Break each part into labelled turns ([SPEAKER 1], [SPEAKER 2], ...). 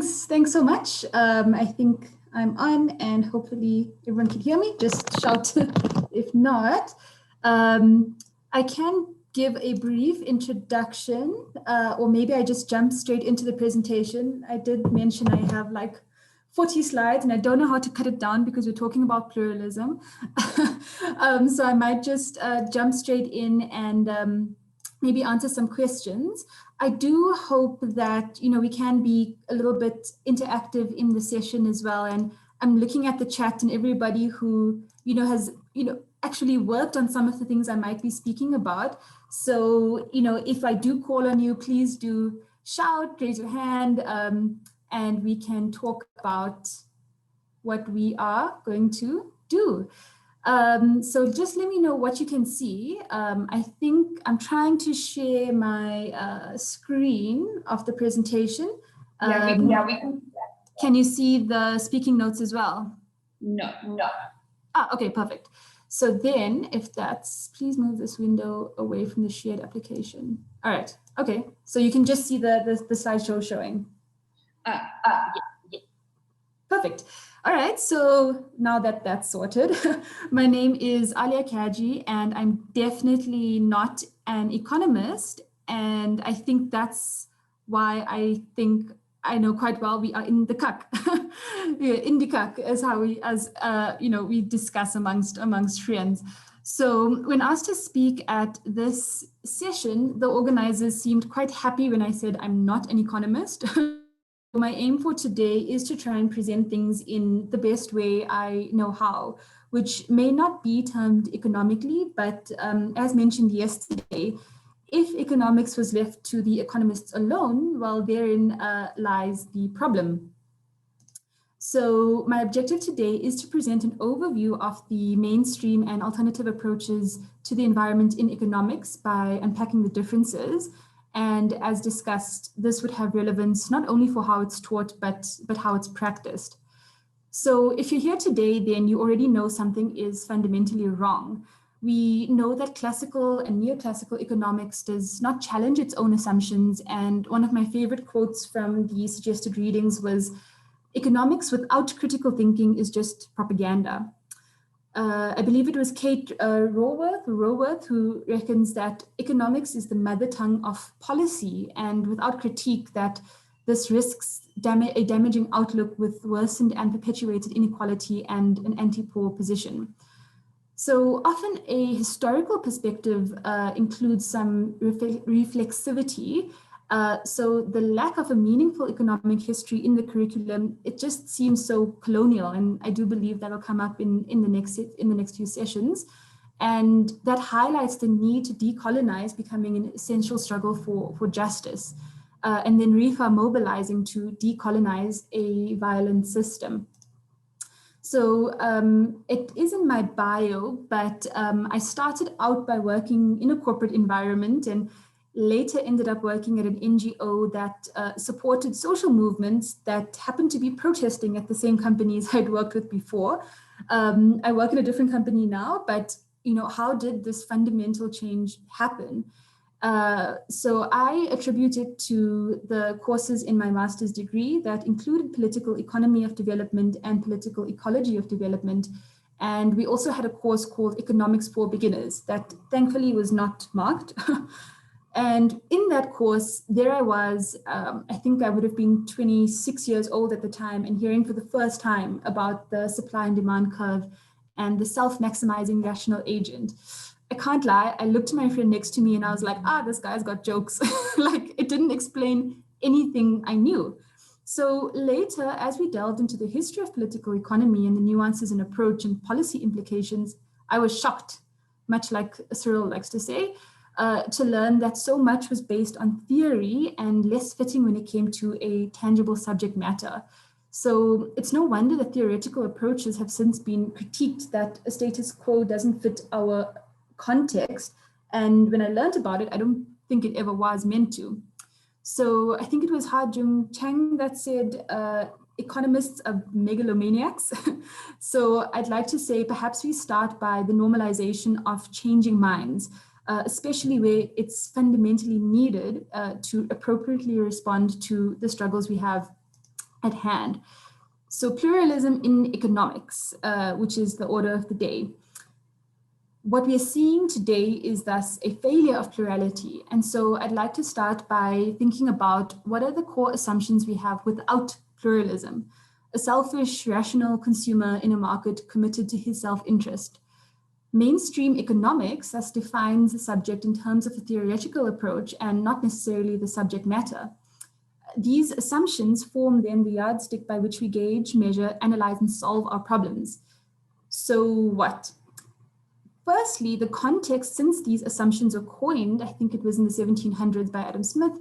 [SPEAKER 1] Thanks so much. I think I'm on and hopefully everyone can hear me. Just shout if not. I can give a brief introduction or maybe I just jump straight into the presentation. I did mention I have like 40 slides and I don't know how to cut it down because we're talking about pluralism. So I might just jump straight in and maybe answer some questions. I do hope that, we can be a little bit interactive in the session as well. And I'm looking at the chat and everybody who, has, actually worked on some of the things I might be speaking about. So, if I do call on you, please do shout, raise your hand, and we can talk about what we are going to do. So just let me know what you can see. I think I'm trying to share my screen of the presentation.
[SPEAKER 2] We can.
[SPEAKER 1] Can you see the speaking notes as well?
[SPEAKER 2] No.
[SPEAKER 1] Ah, okay, perfect. So then if that's, please move this window away from the shared application. All right, okay. So you can just see the slideshow showing.
[SPEAKER 2] Yeah.
[SPEAKER 1] Perfect. All right, so now that that's sorted, my name is Alia Kajee, and I'm definitely not an economist. And I think that's why I think I know quite well we are in the cuck. In the cuck is how we discuss amongst friends. So when asked to speak at this session, the organizers seemed quite happy when I said I'm not an economist. My aim for today is to try and present things in the best way I know how, which may not be termed economically, but as mentioned yesterday, if economics was left to the economists alone, well, therein lies the problem. So my objective today is to present an overview of the mainstream and alternative approaches to the environment in economics by unpacking the differences. And as discussed, this would have relevance not only for how it's taught, but how it's practiced. So if you're here today, then you already know something is fundamentally wrong. We know that classical and neoclassical economics does not challenge its own assumptions. And one of my favorite quotes from the suggested readings was, "Economics without critical thinking is just propaganda." I believe it was Kate Raworth who reckons that economics is the mother tongue of policy, and without critique that this risks a damaging outlook with worsened and perpetuated inequality and an anti-poor position. So often a historical perspective includes some reflexivity. So the lack of a meaningful economic history in the curriculum, it just seems so colonial, and I do believe that'll come up in the next few sessions. And that highlights the need to decolonize becoming an essential struggle for justice, and then REFA mobilizing to decolonize a violent system. So it is in my bio, but I started out by working in a corporate environment and later ended up working at an NGO that supported social movements that happened to be protesting at the same companies I'd worked with before. I work in a different company now, but how did this fundamental change happen? So I attribute it to the courses in my master's degree that included political economy of development and political ecology of development. And we also had a course called Economics for Beginners that thankfully was not marked. And in that course, there I was, I think I would have been 26 years old at the time, and hearing for the first time about the supply and demand curve and the self-maximizing rational agent. I can't lie, I looked to my friend next to me and I was like, this guy's got jokes. Like, it didn't explain anything I knew. So later, as we delved into the history of political economy and the nuances in approach and policy implications, I was shocked, much like Cyril likes to say, to learn that so much was based on theory and less fitting when it came to a tangible subject matter. So it's no wonder that theoretical approaches have since been critiqued that a status quo doesn't fit our context. And when I learned about it, I don't think it ever was meant to. So I think it was Ha Jung Chang that said, economists are megalomaniacs. So I'd like to say perhaps we start by the normalization of changing minds, especially where it's fundamentally needed to appropriately respond to the struggles we have at hand. So pluralism in economics, which is the order of the day. What we are seeing today is thus a failure of plurality. And so I'd like to start by thinking about what are the core assumptions we have without pluralism. A selfish, rational consumer in a market committed to his self-interest. Mainstream economics thus defines the subject in terms of a theoretical approach and not necessarily the subject matter. These assumptions form then the yardstick by which we gauge, measure, analyze, and solve our problems. So what? Firstly, the context since these assumptions were coined, I think it was in the 1700s by Adam Smith,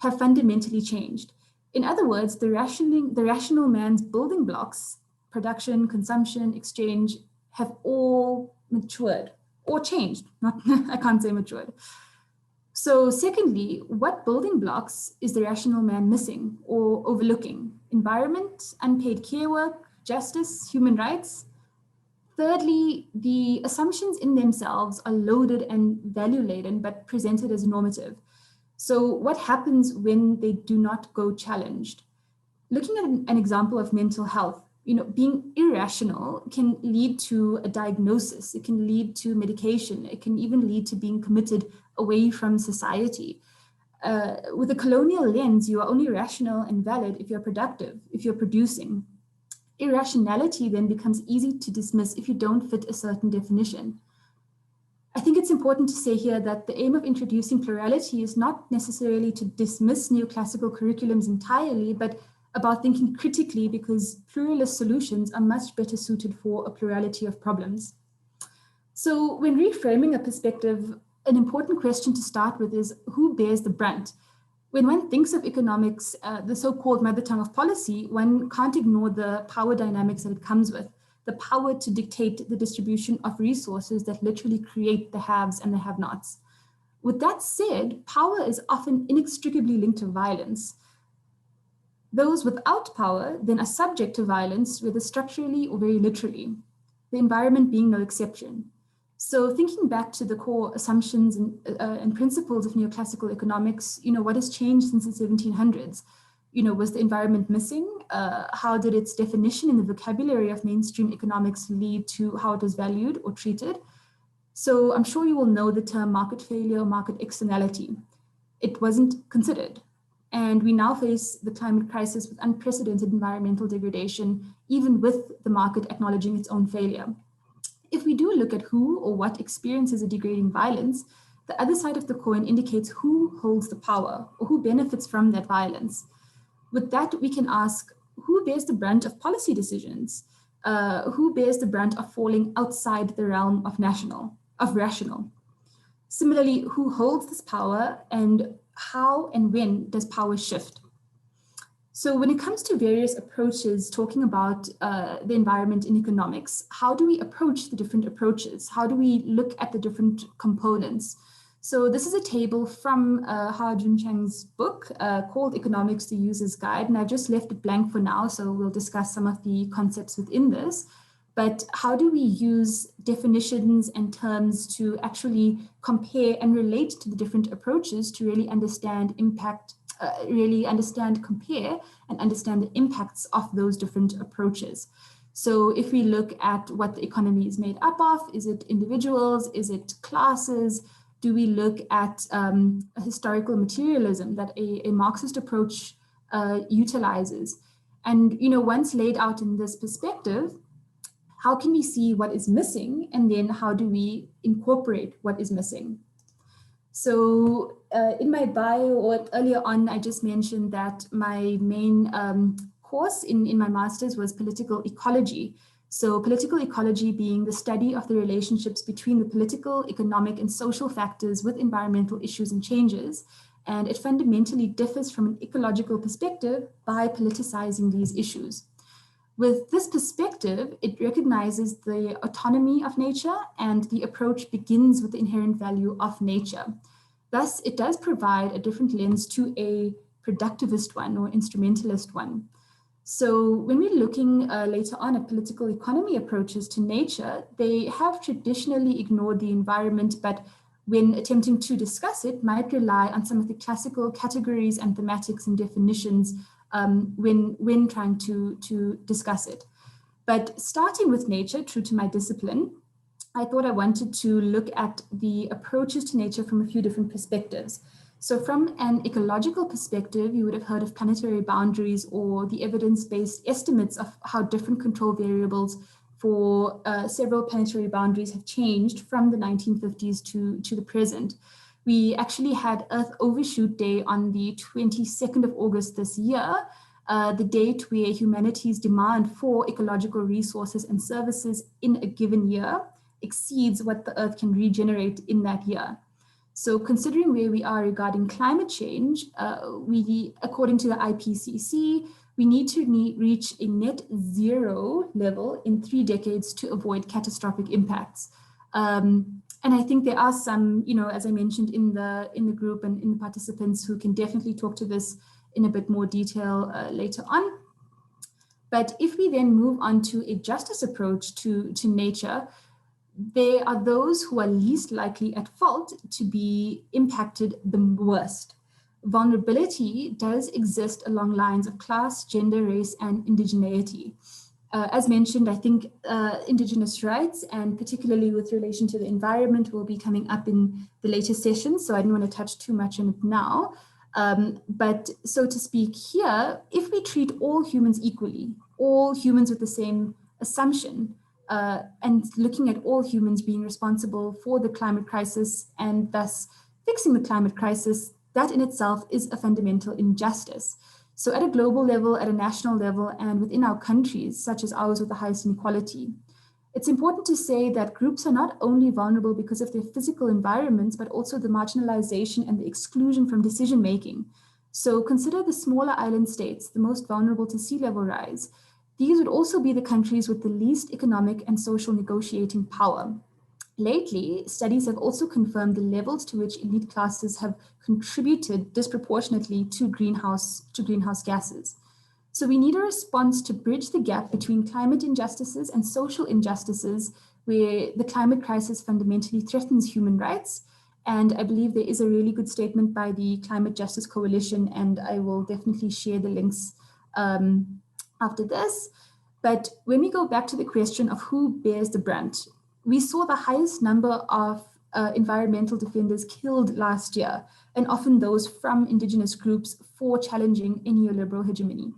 [SPEAKER 1] have fundamentally changed. In other words, the rational man's building blocks, production, consumption, exchange, have all matured or changed. I can't say matured. So secondly, what building blocks is the rational man missing or overlooking? Environment, unpaid care work, justice, human rights? Thirdly, the assumptions in themselves are loaded and value-laden, but presented as normative. So what happens when they do not go challenged? Looking at an example of mental health, being irrational can lead to a diagnosis. It can lead to medication. It can even lead to being committed away from society. With a colonial lens, you are only rational and valid if you're productive, if you're producing. Irrationality then becomes easy to dismiss if you don't fit a certain definition. I think it's important to say here that the aim of introducing plurality is not necessarily to dismiss neoclassical curriculums entirely, but about thinking critically, because pluralist solutions are much better suited for a plurality of problems. So when reframing a perspective, an important question to start with is who bears the brunt? When one thinks of economics, the so-called mother tongue of policy, one can't ignore the power dynamics that it comes with, the power to dictate the distribution of resources that literally create the haves and the have-nots. With that said, power is often inextricably linked to violence. Those without power then are subject to violence, whether structurally or very literally, the environment being no exception. So thinking back to the core assumptions and principles of neoclassical economics, what has changed since the 1700s? Was the environment missing? How did its definition in the vocabulary of mainstream economics lead to how it was valued or treated? So I'm sure you will know the term market failure, market externality. It wasn't considered. And we now face the climate crisis with unprecedented environmental degradation, even with the market acknowledging its own failure. If we do look at who or what experiences a degrading violence, the other side of the coin indicates who holds the power or who benefits from that violence. With that, we can ask, who bears the brunt of policy decisions? Who bears the brunt of falling outside the realm of rational? Similarly, who holds this power, and how and when does power shift? So when it comes to various approaches talking about the environment in economics, how do we approach the different approaches? How do we look at the different components? So this is a table from Ha-Joon Chang's book called Economics, the User's Guide, and I've just left it blank for now, so we'll discuss some of the concepts within this. But how do we use definitions and terms to actually compare and relate to the different approaches to really understand compare and understand the impacts of those different approaches? So if we look at what the economy is made up of, is it individuals, is it classes? Do we look at a historical materialism that a Marxist approach utilizes? And once laid out in this perspective, how can we see what is missing, and then how do we incorporate what is missing? So in my bio, or earlier on, I just mentioned that my main course in my master's was political ecology. So political ecology being the study of the relationships between the political, economic, and social factors with environmental issues and changes. And it fundamentally differs from an ecological perspective by politicizing these issues. With this perspective, it recognizes the autonomy of nature, and the approach begins with the inherent value of nature. Thus, it does provide a different lens to a productivist one or instrumentalist one. So when we're looking later on at political economy approaches to nature, they have traditionally ignored the environment, but when attempting to discuss it, might rely on some of the classical categories and thematics and definitions when trying to discuss it. But starting with nature, true to my discipline, I thought I wanted to look at the approaches to nature from a few different perspectives. So from an ecological perspective, you would have heard of planetary boundaries or the evidence-based estimates of how different control variables for several planetary boundaries have changed from the 1950s to the present. We actually had Earth Overshoot Day on the 22nd of August this year, the date where humanity's demand for ecological resources and services in a given year exceeds what the Earth can regenerate in that year. So considering where we are regarding climate change, according to the IPCC, we need to reach a net zero level in 3 decades to avoid catastrophic impacts. And I think there are some, as I mentioned in the group and in the participants who can definitely talk to this in a bit more detail later on. But if we then move on to a justice approach to nature, there are those who are least likely at fault to be impacted the worst. Vulnerability does exist along lines of class, gender, race, and indigeneity. As mentioned, I think Indigenous rights, and particularly with relation to the environment, will be coming up in the later sessions, so I don't want to touch too much on it now. But so to speak here, if we treat all humans equally, all humans with the same assumption, and looking at all humans being responsible for the climate crisis and thus fixing the climate crisis, that in itself is a fundamental injustice. So at a global level, at a national level, and within our countries, such as ours with the highest inequality, it's important to say that groups are not only vulnerable because of their physical environments, but also the marginalization and the exclusion from decision-making. So consider the smaller island states, the most vulnerable to sea level rise. These would also be the countries with the least economic and social negotiating power. Lately, studies have also confirmed the levels to which elite classes have contributed disproportionately to greenhouse gases. So we need a response to bridge the gap between climate injustices and social injustices, where the climate crisis fundamentally threatens human rights. And I believe there is a really good statement by the Climate Justice Coalition, and I will definitely share the links after this. But when we go back to the question of who bears the brunt, we saw the highest number of environmental defenders killed last year, and often those from Indigenous groups for challenging a neoliberal hegemony.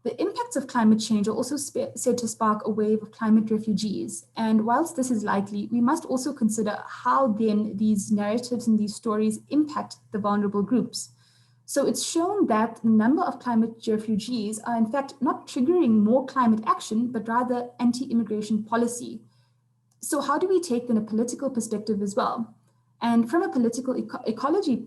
[SPEAKER 1] The impacts of climate change are also said to spark a wave of climate refugees. And whilst this is likely, we must also consider how then these narratives and these stories impact the vulnerable groups. So it's shown that the number of climate refugees are in fact not triggering more climate action, but rather anti-immigration policy. So how do we take then a political perspective as well? And from a political ecology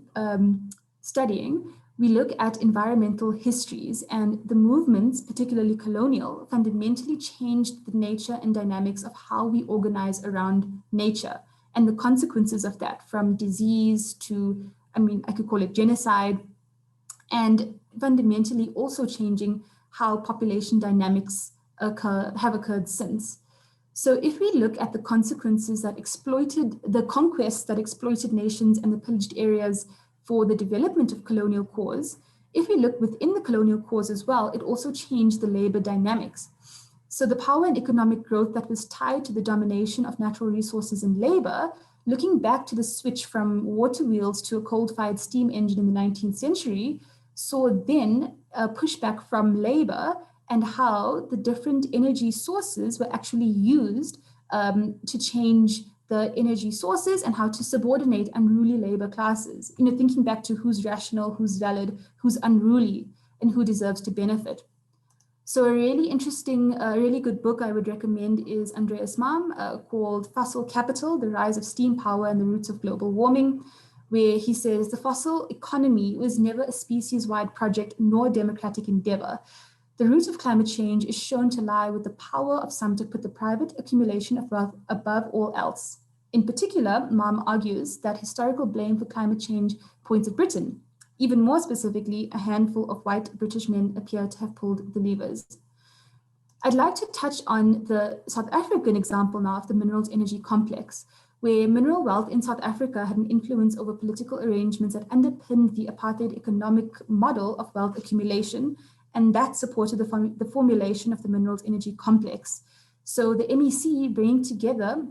[SPEAKER 1] studying, we look at environmental histories, and the movements, particularly colonial, fundamentally changed the nature and dynamics of how we organize around nature and the consequences of that, from disease to, I could call it genocide, and fundamentally also changing how population dynamics have occurred since. So if we look at the consequences that the conquests that exploited nations and the pillaged areas for the development of colonial cause, if we look within the colonial cause as well, it also changed the labor dynamics. So the power and economic growth that was tied to the domination of natural resources and labor, looking back to the switch from water wheels to a coal-fired steam engine in the 19th century, saw then a pushback from labor and how the different energy sources were actually used to change the energy sources and how to subordinate unruly labor classes. Thinking back to who's rational, who's valid, who's unruly, and who deserves to benefit. So a really interesting, really good book I would recommend is Andreas Malm called Fossil Capital, The Rise of Steam Power and the Roots of Global Warming, where he says the fossil economy was never a species-wide project nor a democratic endeavor. The root of climate change is shown to lie with the power of some to put the private accumulation of wealth above all else. In particular, Malm argues that historical blame for climate change points at Britain. Even more specifically, a handful of white British men appear to have pulled the levers. I'd like to touch on the South African example now of the minerals energy complex, where mineral wealth in South Africa had an influence over political arrangements that underpinned the apartheid economic model of wealth accumulation, and that supported the formulation of the minerals energy complex. So the MEC bringing together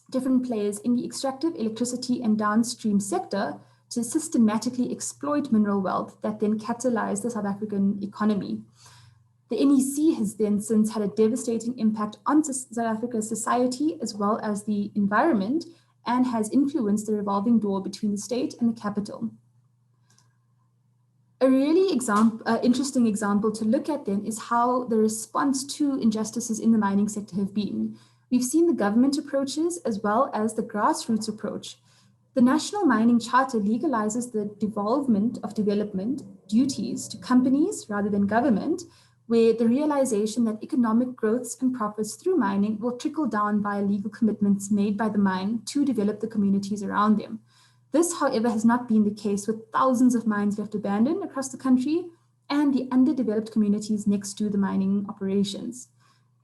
[SPEAKER 1] different players in the extractive, electricity, and downstream sector to systematically exploit mineral wealth that then catalyzed the South African economy. The NEC has then since had a devastating impact on South Africa's society as well as the environment, and has influenced the revolving door between the state and the capital. A really interesting example to look at then is how the response to injustices in the mining sector have been. We've seen the government approaches as well as the grassroots approach. The National Mining Charter legalizes the devolvement of development duties to companies rather than government, where the realization that economic growths and profits through mining will trickle down via legal commitments made by the mine to develop the communities around them. This, however, has not been the case with thousands of mines left abandoned across the country and the underdeveloped communities next to the mining operations.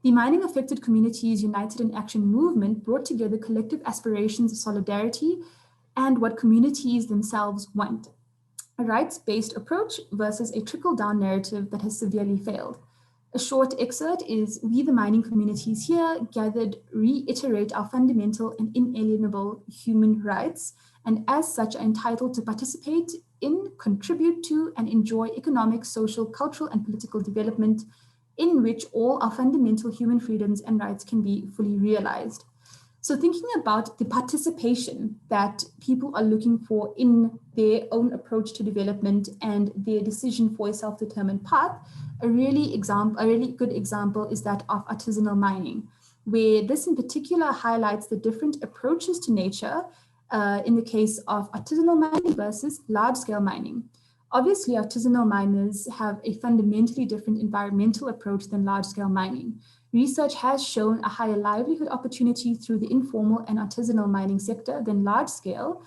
[SPEAKER 1] The Mining Affected Communities United in Action movement brought together collective aspirations of solidarity and what communities themselves want. A rights-based approach versus a trickle-down narrative that has severely failed. A short excerpt is, "We the mining communities here gathered reiterate our fundamental and inalienable human rights, and as such are entitled to participate in, contribute to, and enjoy economic, social, cultural, and political development in which all our fundamental human freedoms and rights can be fully realized." So thinking about the participation that people are looking for in their own approach to development and their decision for a self-determined path, a really good example is that of artisanal mining, where this in particular highlights the different approaches to nature in the case of artisanal mining versus large-scale mining. Obviously, artisanal miners have a fundamentally different environmental approach than large-scale mining. Research has shown a higher livelihood opportunity through the informal and artisanal mining sector than large-scale,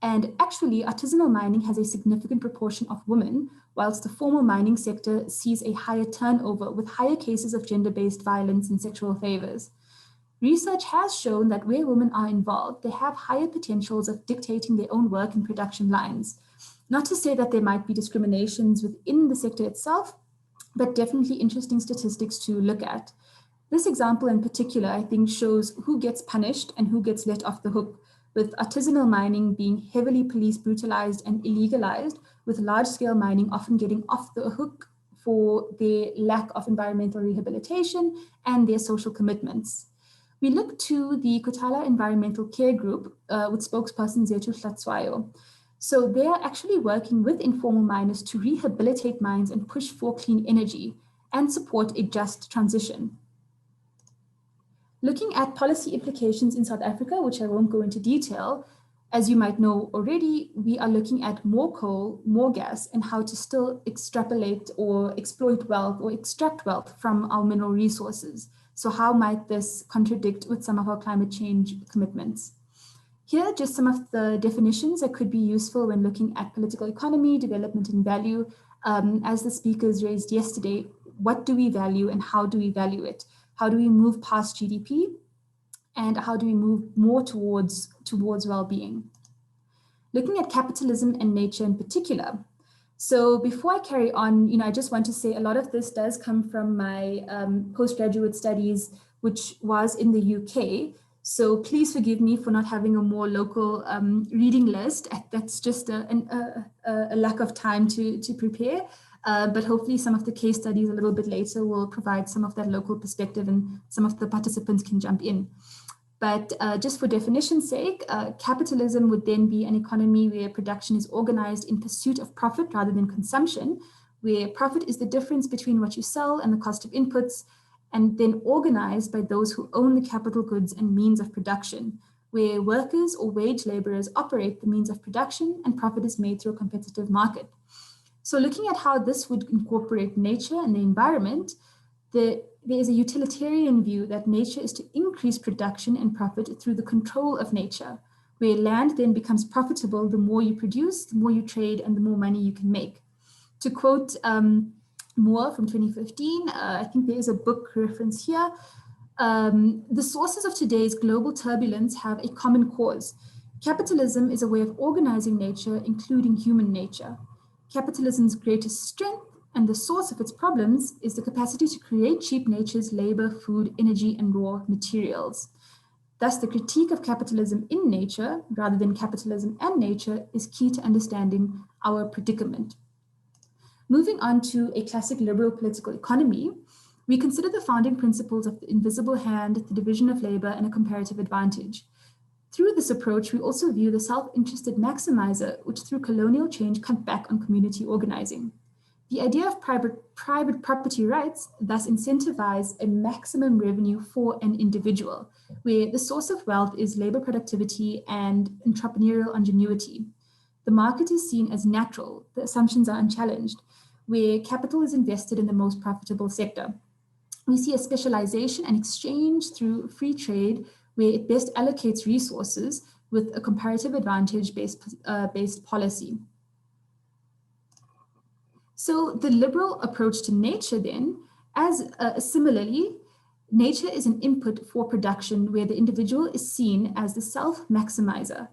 [SPEAKER 1] and actually artisanal mining has a significant proportion of women, whilst the formal mining sector sees a higher turnover with higher cases of gender-based violence and sexual favors. Research has shown that where women are involved, they have higher potentials of dictating their own work and production lines. Not to say that there might be discriminations within the sector itself, but definitely interesting statistics to look at. This example in particular, I think, shows who gets punished and who gets let off the hook, with artisanal mining being heavily police brutalized and illegalized, with large-scale mining often getting off the hook for their lack of environmental rehabilitation and their social commitments. We look to the Kotala Environmental Care Group with spokesperson Zethu Hlatshwayo. So they are actually working with informal miners to rehabilitate mines and push for clean energy and support a just transition. Looking at policy implications in South Africa, which I won't go into detail, as you might know already, we are looking at more coal, more gas, and how to still extrapolate or exploit wealth or extract wealth from our mineral resources. So how might this contradict with some of our climate change commitments? Here are just some of the definitions that could be useful when looking at political economy, development, and value. As the speakers raised yesterday, what do we value and how do we value it? How do we move past GDP? And how do we move more towards well-being? Looking at capitalism and nature in particular. So before I carry on, I just want to say a lot of this does come from my postgraduate studies, which was in the UK. So please forgive me for not having a more local reading list. That's just a lack of time to prepare. But hopefully some of the case studies a little bit later will provide some of that local perspective and some of the participants can jump in. But just for definition's sake, capitalism would then be an economy where production is organized in pursuit of profit rather than consumption, where profit is the difference between what you sell and the cost of inputs, and then organized by those who own the capital goods and means of production, where workers or wage laborers operate the means of production and profit is made through a competitive market. So looking at how this would incorporate nature and the environment, there is a utilitarian view that nature is to increase production and profit through the control of nature, where land then becomes profitable the more you produce, the more you trade, and the more money you can make. To quote Moore from 2015, I think there is a book reference here, The sources of today's global turbulence have a common cause. Capitalism is a way of organizing nature, including human nature. Capitalism's greatest strength and the source of its problems is the capacity to create cheap nature's labor, food, energy, and raw materials. Thus, the critique of capitalism in nature, rather than capitalism and nature, is key to understanding our predicament. Moving on to a classic liberal political economy, we consider the founding principles of the invisible hand, the division of labor, and a comparative advantage. Through this approach, we also view the self-interested maximizer, which through colonial change cut back on community organizing. The idea of private property rights thus incentivize a maximum revenue for an individual, where the source of wealth is labor productivity and entrepreneurial ingenuity. The market is seen as natural, the assumptions are unchallenged, where capital is invested in the most profitable sector. We see a specialization and exchange through free trade, where it best allocates resources with a comparative advantage based policy. So the liberal approach to nature then, similarly, nature is an input for production where the individual is seen as the self-maximizer.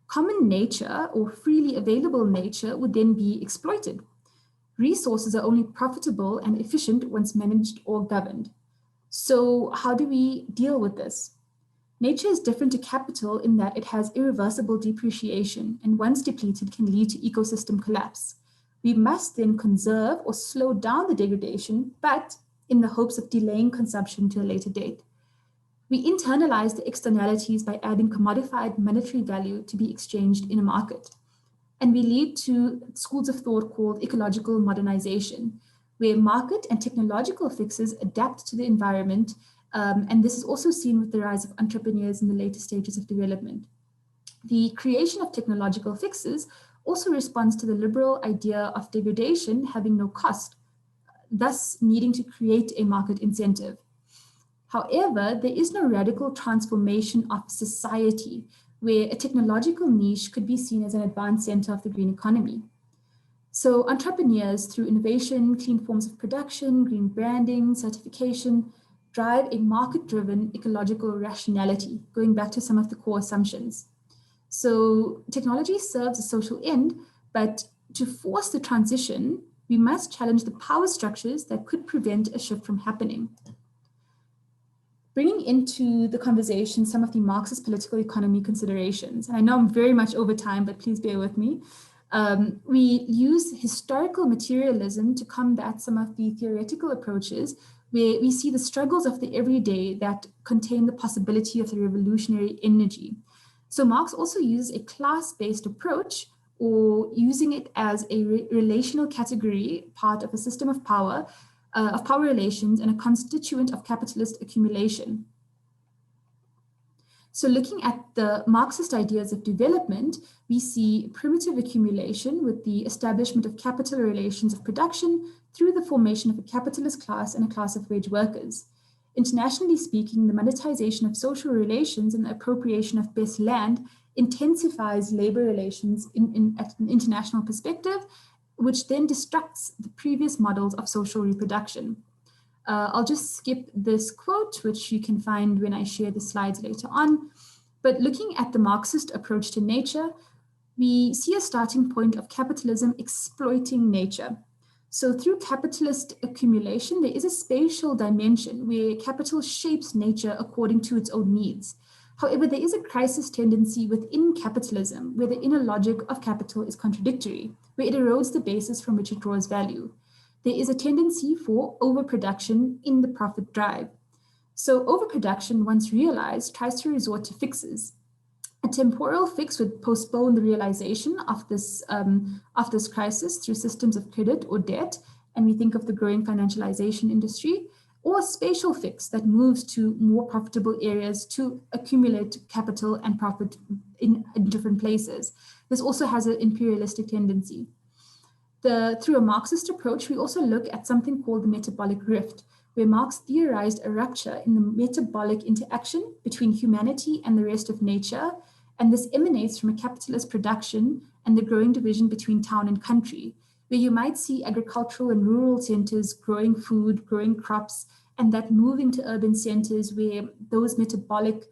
[SPEAKER 1] Common nature or freely available nature would then be exploited. Resources are only profitable and efficient once managed or governed. So how do we deal with this? Nature is different to capital in that it has irreversible depreciation, and once depleted can lead to ecosystem collapse. We must then conserve or slow down the degradation, but in the hopes of delaying consumption to a later date. We internalize the externalities by adding commodified monetary value to be exchanged in a market. And we lead to schools of thought called ecological modernization, where market and technological fixes adapt to the environment. And this is also seen with the rise of entrepreneurs in the later stages of development. The creation of technological fixes also responds to the liberal idea of degradation having no cost, thus needing to create a market incentive. However, there is no radical transformation of society where a technological niche could be seen as an advanced center of the green economy. So entrepreneurs, through innovation, clean forms of production, green branding, certification, drive a market-driven ecological rationality, going back to some of the core assumptions. So technology serves a social end, but to force the transition, we must challenge the power structures that could prevent a shift from happening. Bringing into the conversation some of the Marxist political economy considerations, and I know I'm very much over time, but please bear with me. We use historical materialism to combat some of the theoretical approaches where we see the struggles of the everyday that contain the possibility of the revolutionary energy. So Marx also uses a class-based approach, or using it as a relational category, part of a system of power relations and a constituent of capitalist accumulation. So looking at the Marxist ideas of development, we see primitive accumulation with the establishment of capital relations of production through the formation of a capitalist class and a class of wage workers. Internationally speaking, the monetization of social relations and the appropriation of best land intensifies labor relations at an international perspective, which then destructs the previous models of social reproduction. I'll just skip this quote, which you can find when I share the slides later on. But looking at the Marxist approach to nature, we see a starting point of capitalism exploiting nature. So through capitalist accumulation, there is a spatial dimension where capital shapes nature according to its own needs. However, there is a crisis tendency within capitalism where the inner logic of capital is contradictory, where it erodes the basis from which it draws value. There is a tendency for overproduction in the profit drive. So overproduction, once realized, tries to resort to fixes. A temporal fix would postpone the realization of this crisis through systems of credit or debt, and we think of the growing financialization industry, or a spatial fix that moves to more profitable areas to accumulate capital and profit in different places. This also has an imperialistic tendency. Through a Marxist approach, we also look at something called the metabolic rift, where Marx theorized a rupture in the metabolic interaction between humanity and the rest of nature, and this emanates from a capitalist production and the growing division between town and country, where you might see agricultural and rural centers growing food, growing crops, and that moving to urban centers where those metabolic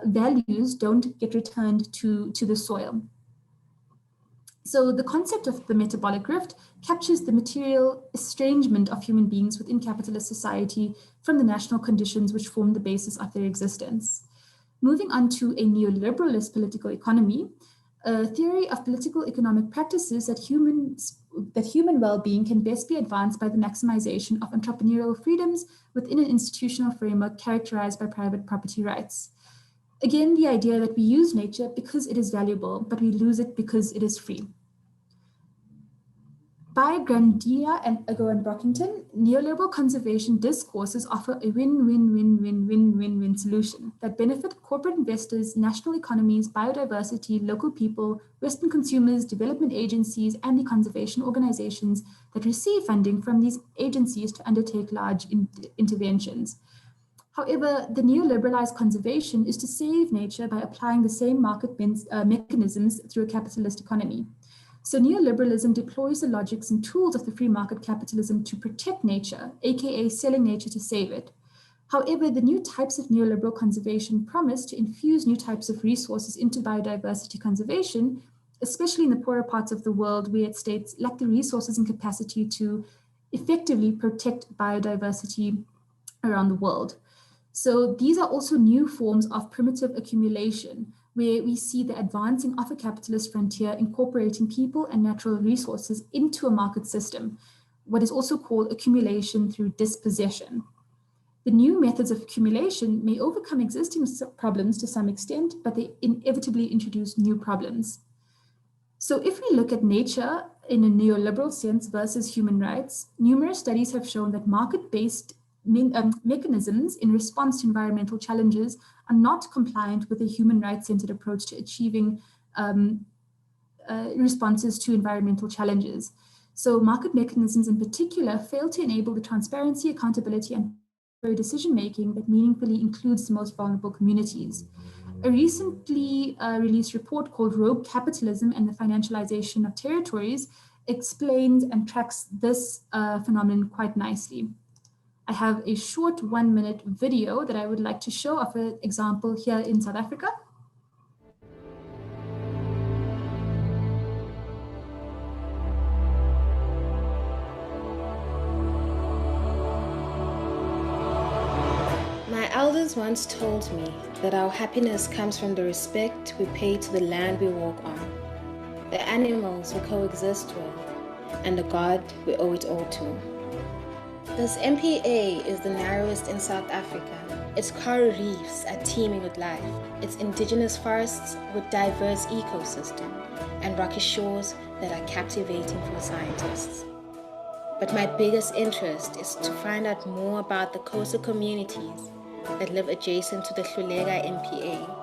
[SPEAKER 1] values don't get returned to the soil. So the concept of the metabolic rift captures the material estrangement of human beings within capitalist society from the national conditions which form the basis of their existence. Moving on to a neoliberalist political economy, a theory of political economic practices that human well-being can best be advanced by the maximization of entrepreneurial freedoms within an institutional framework characterized by private property rights. Again, the idea that we use nature because it is valuable, but we lose it because it is free. By Grandia and Ego and Brockington, neoliberal conservation discourses offer a win-win-win-win-win-win-win solution that benefit corporate investors, national economies, biodiversity, local people, Western consumers, development agencies, and the conservation organizations that receive funding from these agencies to undertake large interventions. However, the neoliberalized conservation is to save nature by applying the same market mechanisms through a capitalist economy. So neoliberalism deploys the logics and tools of the free market capitalism to protect nature, aka selling nature to save it. However, the new types of neoliberal conservation promise to infuse new types of resources into biodiversity conservation, especially in the poorer parts of the world where states lack the resources and capacity to effectively protect biodiversity around the world. So these are also new forms of primitive accumulation, where we see the advancing of a capitalist frontier incorporating people and natural resources into a market system, what is also called accumulation through dispossession. The new methods of accumulation may overcome existing problems to some extent, but they inevitably introduce new problems. So if we look at nature in a neoliberal sense versus human rights, numerous studies have shown that market-based mechanisms in response to environmental challenges are not compliant with a human rights-centered approach to achieving responses to environmental challenges. So market mechanisms in particular fail to enable the transparency, accountability, and decision-making that meaningfully includes the most vulnerable communities. A recently released report called Rogue Capitalism and the Financialization of Territories explains and tracks this phenomenon quite nicely. I have a short 1-minute video that I would like to show of an example here in South Africa.
[SPEAKER 3] My elders once told me that our happiness comes from the respect we pay to the land we walk on, the animals we coexist with, and the God we owe it all to. This MPA is the narrowest in South Africa. Its coral reefs are teeming with life, its indigenous forests with diverse ecosystem, and rocky shores that are captivating for scientists. But my biggest interest is to find out more about the coastal communities that live adjacent to the Hlulega MPA.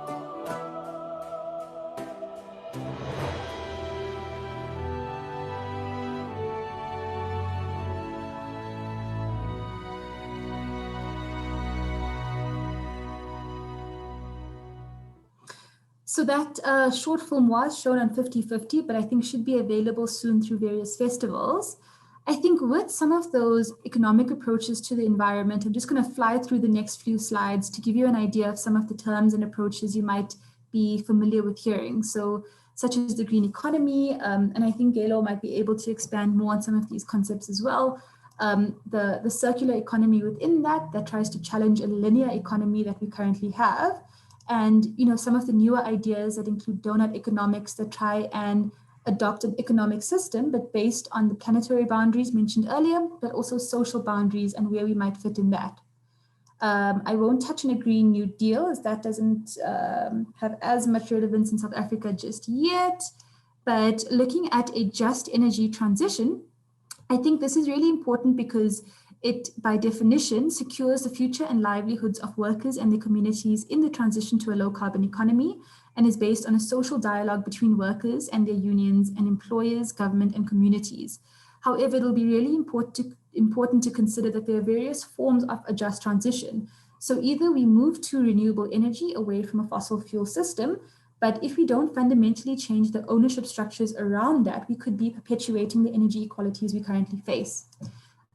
[SPEAKER 1] So that short film was shown on 50/50, but I think should be available soon through various festivals. I think with some of those economic approaches to the environment, I'm just going to fly through the next few slides to give you an idea of some of the terms and approaches you might be familiar with hearing. So such as the green economy, and I think Gelo might be able to expand more on some of these concepts as well. The circular economy within that tries to challenge a linear economy that we currently have. And some of the newer ideas that include donut economics that try and adopt an economic system, but based on the planetary boundaries mentioned earlier, but also social boundaries and where we might fit in that. I won't touch on a Green New Deal as that doesn't have as much relevance in South Africa just yet. But looking at a just energy transition, I think this is really important because it, by definition, secures the future and livelihoods of workers and their communities in the transition to a low carbon economy, and is based on a social dialogue between workers and their unions and employers, government, and communities. However, it'll be really important to consider that there are various forms of a just transition. So either we move to renewable energy away from a fossil fuel system, but if we don't fundamentally change the ownership structures around that, we could be perpetuating the energy inequalities we currently face.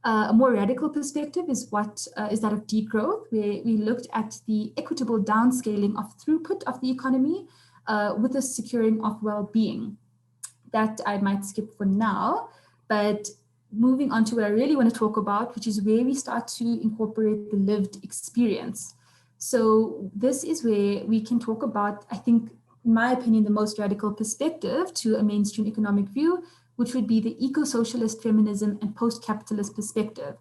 [SPEAKER 1] A more radical perspective is that of degrowth, where we looked at the equitable downscaling of throughput of the economy with the securing of well-being. That I might skip for now, but moving on to what I really want to talk about, which is where we start to incorporate the lived experience. So this is where we can talk about, I think, in my opinion, the most radical perspective to a mainstream economic view, which would be the eco-socialist feminism and post-capitalist perspective.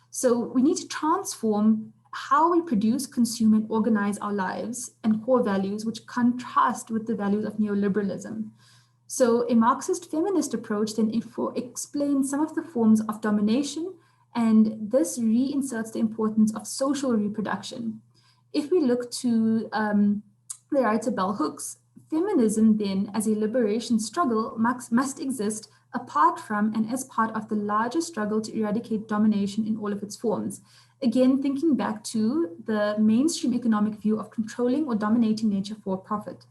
[SPEAKER 1] So we need to transform how we produce, consume, and organize our lives and core values, which contrast with the values of neoliberalism. So a Marxist feminist approach then explains some of the forms of domination, and this reinserts the importance of social reproduction. If we look to the writer Bell Hooks, feminism then as a liberation struggle must exist apart from and as part of the larger struggle to eradicate domination in all of its forms. Again, thinking back to the mainstream economic view of controlling or dominating nature for profit.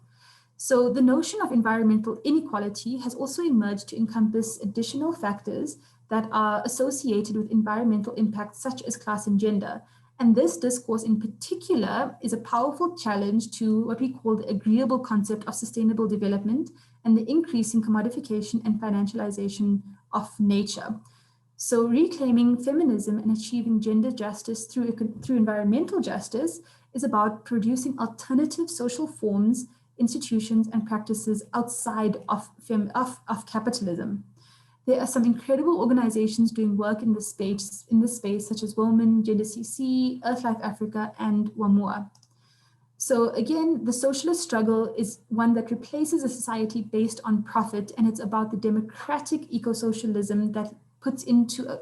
[SPEAKER 1] So the notion of environmental inequality has also emerged to encompass additional factors that are associated with environmental impacts such as class and gender. And this discourse in particular is a powerful challenge to what we call the agreeable concept of sustainable development and the increasing commodification and financialization of nature. So reclaiming feminism and achieving gender justice through environmental justice is about producing alternative social forms, institutions, and practices outside of capitalism. There are some incredible organizations doing work in this space, such as Women, Gender CC, Earthlife Africa, and WAMUA. So again, the socialist struggle is one that replaces a society based on profit, and it's about the democratic eco-socialism that puts into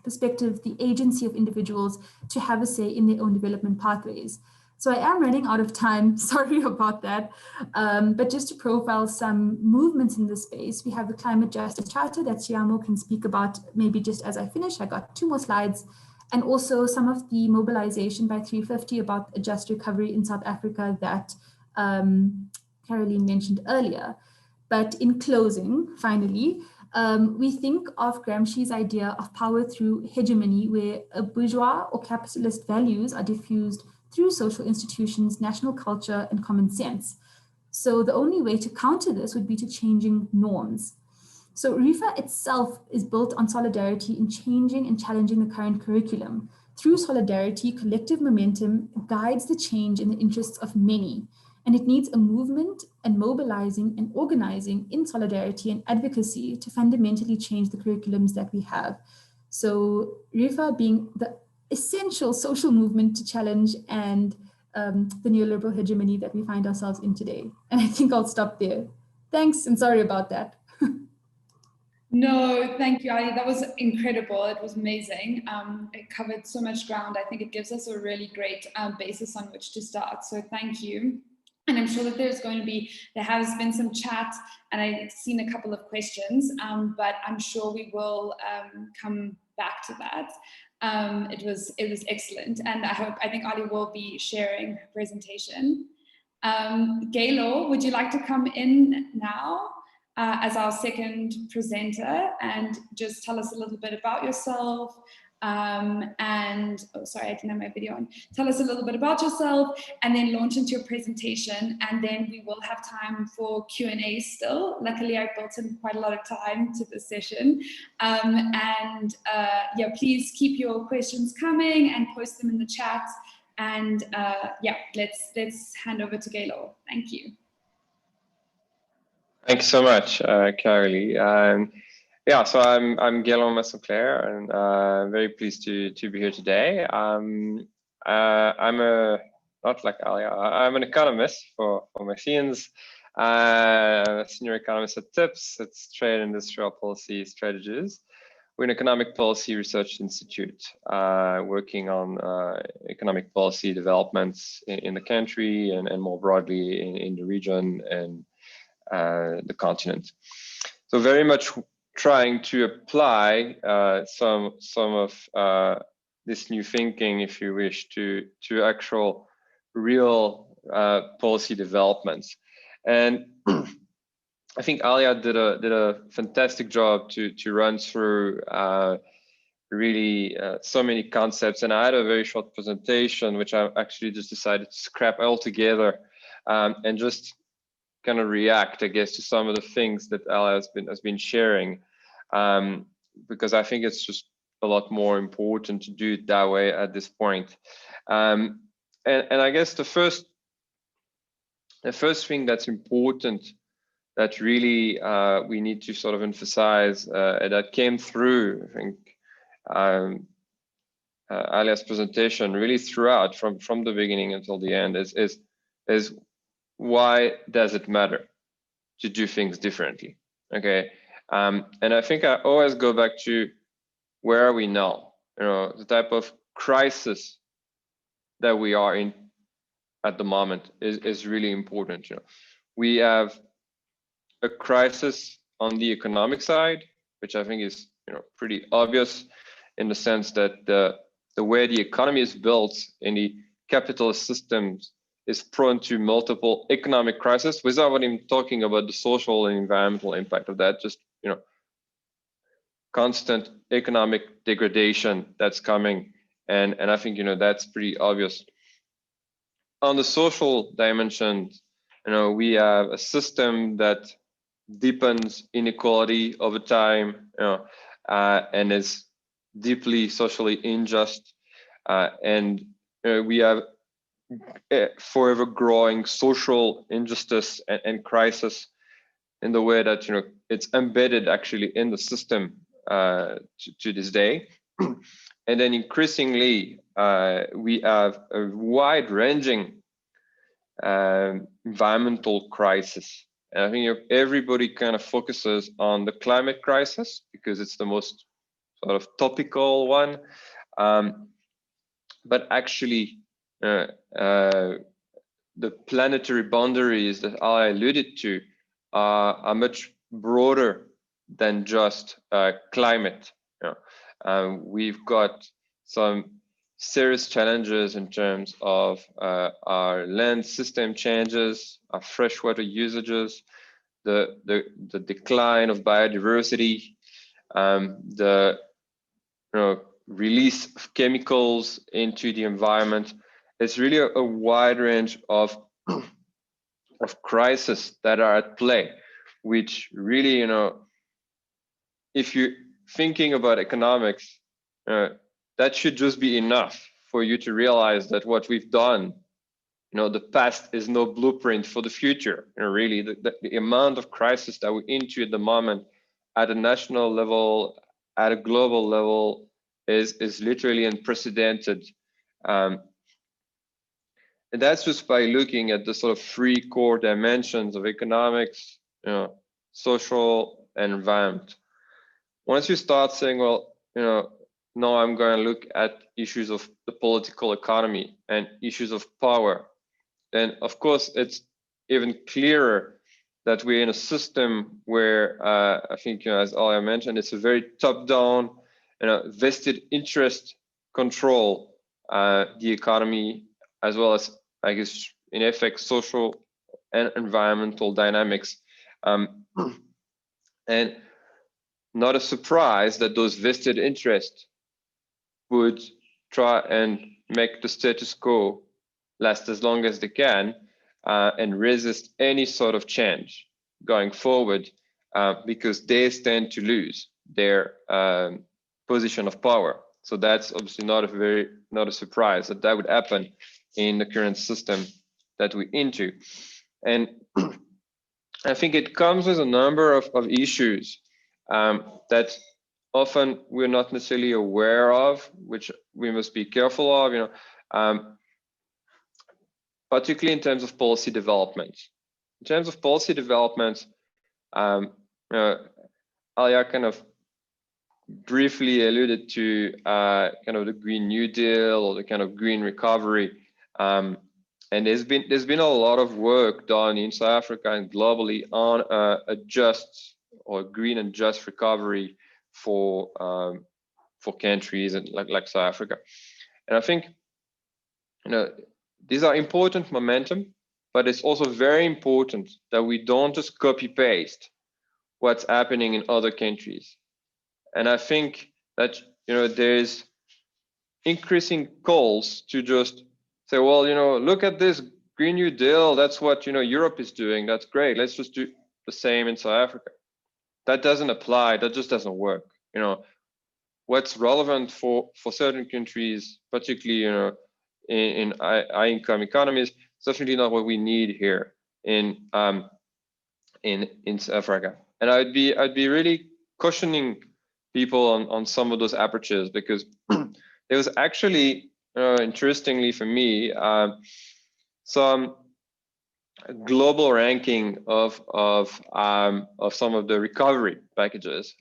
[SPEAKER 1] perspective the agency of individuals to have a say in their own development pathways. So I am running out of time, sorry about that. But just to profile some movements in this space, we have the Climate Justice Charter that Chiamo can speak about maybe just as I finish. I got 2 more slides. And also some of the mobilization by 350 about a just recovery in South Africa that Caroline mentioned earlier. But in closing, finally, we think of Gramsci's idea of power through hegemony, where a bourgeois or capitalist values are diffused through social institutions, national culture, and common sense. So the only way to counter this would be to changing norms. So REFA itself is built on solidarity in changing and challenging the current curriculum. Through solidarity, collective momentum guides the change in the interests of many. And it needs a movement and mobilizing and organizing in solidarity and advocacy to fundamentally change the curriculums that we have. So REFA being the essential social movement to challenge and the neoliberal hegemony that we find ourselves in today. And I think I'll stop there. Thanks, and sorry about that.
[SPEAKER 2] No, thank you, Ali. That was incredible. It was amazing. It covered so much ground. I think it gives us a really great basis on which to start. So thank you. And I'm sure that there has been some chat, and I've seen a couple of questions, but I'm sure we will come back to that. It was excellent, and I think Ali will be sharing her presentation. Gaylor, would you like to come in now as our second presenter and just tell us a little bit about yourself? And oh, sorry, I didn't have my video on. Tell us a little bit about yourself, and then launch into your presentation, and then we will have time for Q&A still. Luckily, I built in quite a lot of time to this session. Yeah, please keep your questions coming and post them in the chat. And yeah, let's hand over to Gaylor. Thank you.
[SPEAKER 4] Thanks so much, Carolee. Yeah, so I'm Gaylor Massoclair, and very pleased to be here today. I'm not like Alia. I'm an economist for Machines. I'm a senior economist at TIPS. It's Trade and Industrial Policy Strategies. We're an economic policy research institute working on economic policy developments in the country and more broadly in the region and the continent. So very much trying to apply some of this new thinking, if you wish, to actual real policy developments. And I think Alia did a fantastic job to run through really so many concepts, and I had a very short presentation, which I actually just decided to scrap altogether, and just kind of react, I guess, to some of the things that Alia has been sharing, because I think it's just a lot more important to do it that way at this point. And I guess the first thing that's important, that really we need to sort of emphasize, and that came through, I think, Alia's presentation really throughout, from the beginning until the end, is why does it matter to do things differently? Okay, and I think I always go back to, where are we now? You know, the type of crisis that we are in at the moment is really important. You know, we have a crisis on the economic side, which I think is, you know, pretty obvious, in the sense that the way the economy is built in the capitalist systems is prone to multiple economic crises, without even talking about the social and environmental impact of that. Just, you know, constant economic degradation that's coming, and I think, you know, that's pretty obvious. On the social dimension, you know, we have a system that deepens inequality over time, you know, and is deeply socially unjust, and we have forever growing social injustice and crisis, in the way that, you know, it's embedded actually in the system to this day. And then increasingly, we have a wide-ranging environmental crisis. And I think everybody kind of focuses on the climate crisis because it's the most sort of topical one. But actually, the planetary boundaries that I alluded to are much broader than just climate. You know, we've got some serious challenges in terms of our land system changes, our freshwater usages, the decline of biodiversity, the release of chemicals into the environment. It's really a wide range of crises that are at play, which really, you know, if you're thinking about economics, that should just be enough for you to realize that what we've done, you know, the past is no blueprint for the future. You know, really, the amount of crisis that we're into at the moment, at a national level, at a global level, is literally unprecedented. And that's just by looking at the sort of three core dimensions of economics, you know, social, and environment. Once you start saying, well, you know, now I'm going to look at issues of the political economy and issues of power, then of course it's even clearer that we're in a system where I think, you know, as Alia mentioned, it's a very top-down, you know, vested interest control the economy, as well as, I guess, in effect, social and environmental dynamics. And not a surprise that those vested interests would try and make the status quo last as long as they can, and resist any sort of change going forward, because they stand to lose their position of power. So that's obviously not a surprise that would happen in the current system that we're into. And I think it comes with a number of issues that often we're not necessarily aware of, which we must be careful of, you know, particularly in terms of policy development. In terms of policy development, Alia kind of briefly alluded to kind of the Green New Deal, or the kind of green recovery. And there's been a lot of work done in South Africa and globally on a just, or green and just recovery for countries and like South Africa. And I think, you know, these are important momentum, but it's also very important that we don't just copy paste what's happening in other countries. And I think that there's increasing calls to just say, well, look at this Green New Deal. That's what, Europe is doing. That's great. Let's just do the same in South Africa. That doesn't apply. That just doesn't work. What's relevant for certain countries, particularly, in high income economies, it's definitely not what we need here in South Africa. And I'd be really cautioning people on some of those approaches, because there was actually, interestingly for me, some global ranking of some of the recovery packages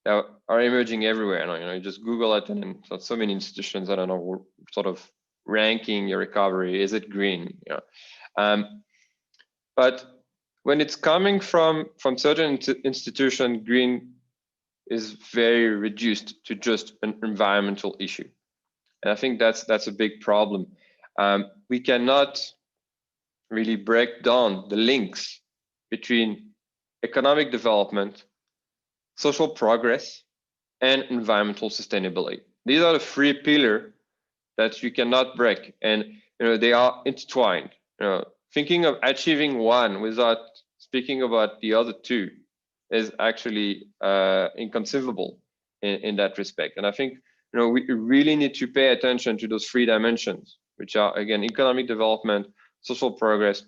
[SPEAKER 4] that are emerging everywhere. And, you just Google it, and so many institutions, I don't know, sort of ranking your recovery. Is it green? But when it's coming from certain institutions, green is very reduced to just an environmental issue. And I think that's a big problem. We cannot really break down the links between economic development, social progress, and environmental sustainability. These are the three pillars that you cannot break, and they are intertwined. Thinking of achieving one without speaking about the other two is actually inconceivable in that respect. And I think we really need to pay attention to those three dimensions, which are, again, economic development, social progress,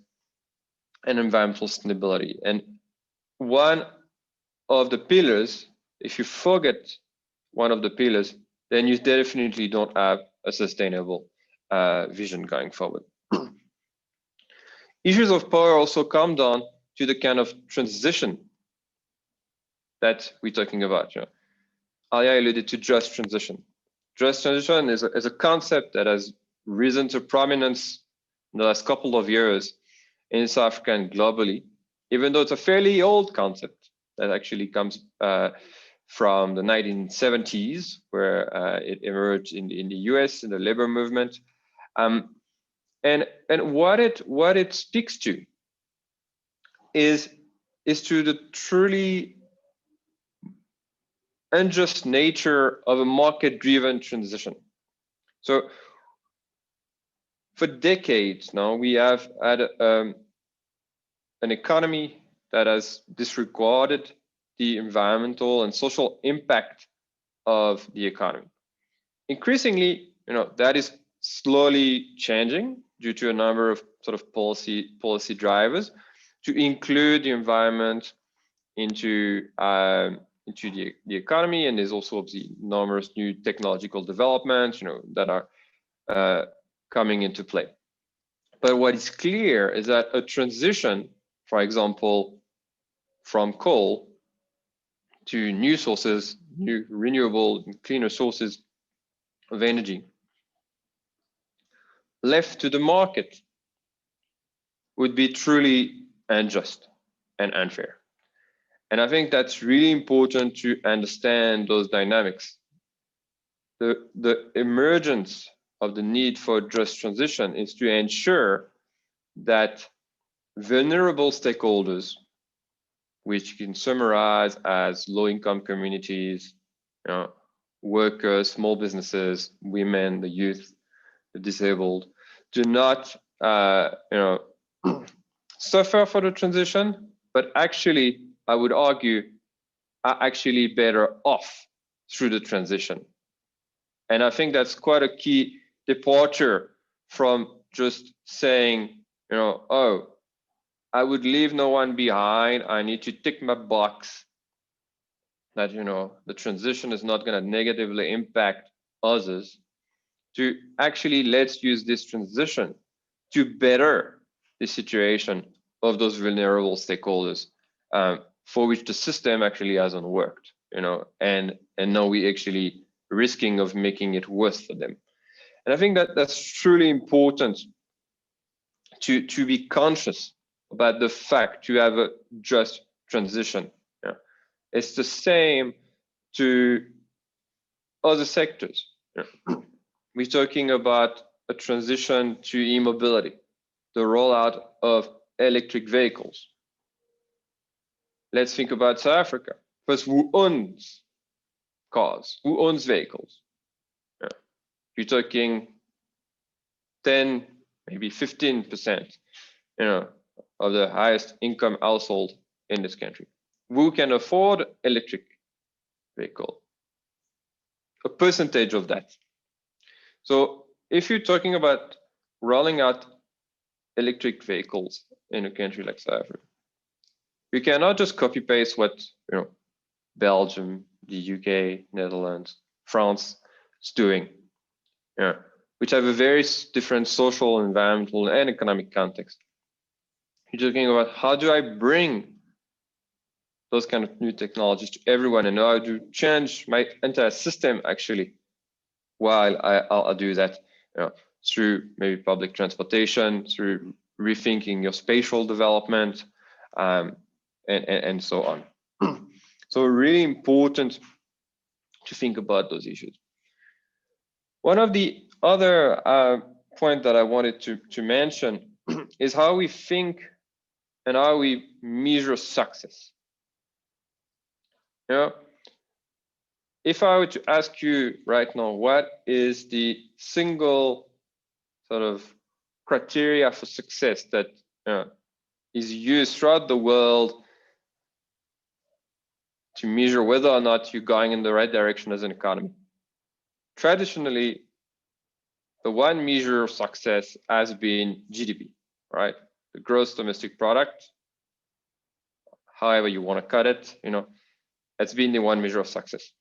[SPEAKER 4] and environmental sustainability. And one of the pillars, if you forget one of the pillars, then you definitely don't have a sustainable vision going forward. Issues of power also come down to the kind of transition that we're talking about. Alia alluded to just transition. Just transition is a concept that has risen to prominence in the last couple of years in South Africa and globally, even though it's a fairly old concept that actually comes from the 1970s, where it emerged in the US in the labor movement. And what it speaks to is to the truly unjust nature of a market-driven transition. So for decades now, we have had an economy that has disregarded the environmental and social impact of the economy. Increasingly, that is slowly changing due to a number of sort of policy drivers to include the environment into the economy. And there's also obviously numerous new technological developments, that are coming into play. But what is clear is that a transition, for example, from coal to new sources, new renewable and cleaner sources of energy, left to the market, would be truly unjust and unfair. And I think that's really important to understand those dynamics. The emergence of the need for just transition is to ensure that vulnerable stakeholders, which you can summarize as low-income communities, workers, small businesses, women, the youth, the disabled, do not suffer for the transition, but actually, I would argue, are actually better off through the transition. And I think that's quite a key departure from just saying, oh, I would leave no one behind. I need to tick my box that, the transition is not going to negatively impact others, to actually let's use this transition to better the situation of those vulnerable stakeholders for which the system actually hasn't worked, and now we actually risking of making it worse for them. And I think that that's truly important to be conscious about the fact to have a just transition. It's the same to other sectors. We're talking about a transition to e-mobility, the rollout of electric vehicles. Let's think about South Africa. First, who owns cars? Who owns vehicles? Yeah. You're talking 10, maybe 15%, of the highest income household in this country. Who can afford electric vehicle? A percentage of that. So if you're talking about rolling out electric vehicles in a country like South Africa, you cannot just copy paste what Belgium, the UK, Netherlands, France is doing, which have a very different social, environmental, and economic context. You're talking about how do I bring those kind of new technologies to everyone, and how to change my entire system actually, while I'll do that through maybe public transportation, through rethinking your spatial development, and so on. So really important to think about those issues. One of the other point that I wanted to mention is how we think and how we measure success. If I were to ask you right now, what is the single sort of criteria for success that is used throughout the world to measure whether or not you're going in the right direction as an economy? Traditionally, the one measure of success has been GDP, right? The gross domestic product, however you want to cut it, it's been the one measure of success.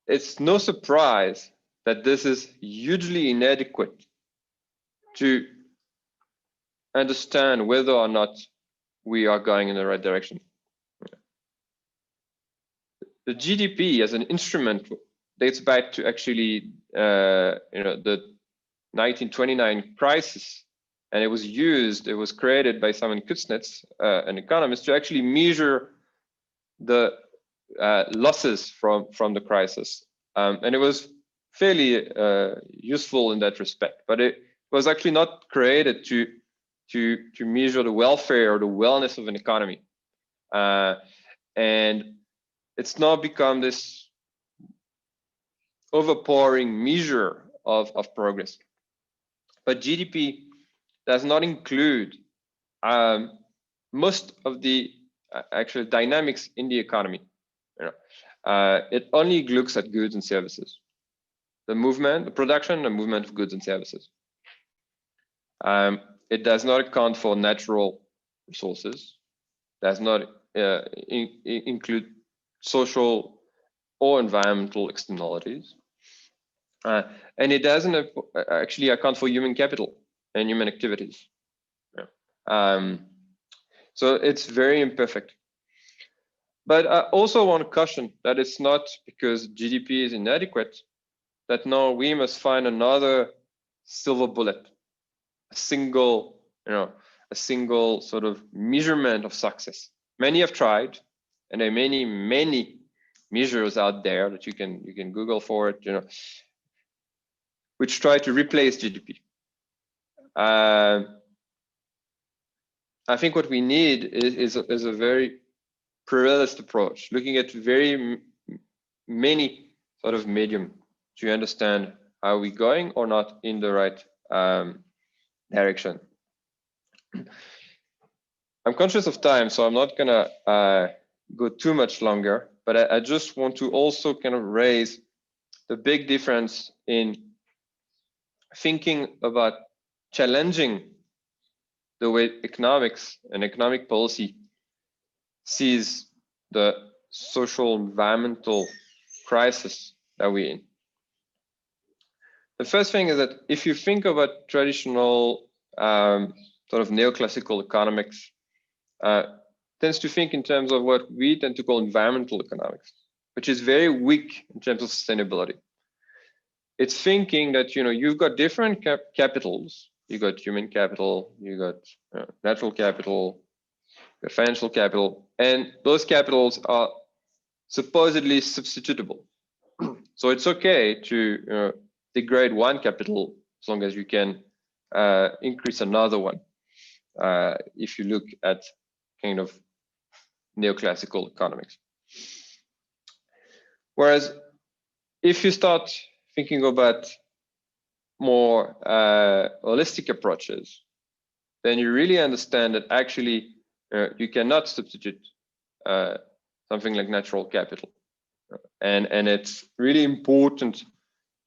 [SPEAKER 4] It's no surprise that this is hugely inadequate to understand whether or not we are going in the right direction. The GDP as an instrument dates back to actually the 1929 crisis, and it was created by Simon Kuznets, an economist, to actually measure the losses from the crisis, and it was fairly useful in that respect. But it was actually not created to measure the welfare or the wellness of an economy, and it's now become this overpowering measure of progress. But GDP does not include most of the actual dynamics in the economy. It only looks at goods and services, the production and movement of goods and services. It does not account for natural resources, does not include social or environmental externalities, and it doesn't actually account for human capital and human activities. So it's very imperfect. But I also want to caution that it's not because GDP is inadequate that now we must find another silver bullet, a single sort of measurement of success. Many have tried, and there are many measures out there that you can Google for it, which try to replace GDP. I think what we need is a very pluralist approach, looking at very many sort of medium to understand are we going or not in the right direction. I'm conscious of time, so I'm not gonna go too much longer, but I just want to also kind of raise the big difference in thinking about challenging the way economics and economic policy sees the social environmental crisis that we're in. The first thing is that if you think about traditional sort of neoclassical economics, tends to think in terms of what we tend to call environmental economics, which is very weak in terms of sustainability. It's thinking that you've got different capitals. You got human capital, you got natural capital, you got financial capital, and those capitals are supposedly substitutable. So it's okay to degrade one capital as long as you can increase another one. If you look at kind of neoclassical economics. Whereas if you start thinking about more holistic approaches, then you really understand that actually you cannot substitute something like natural capital. And it's really important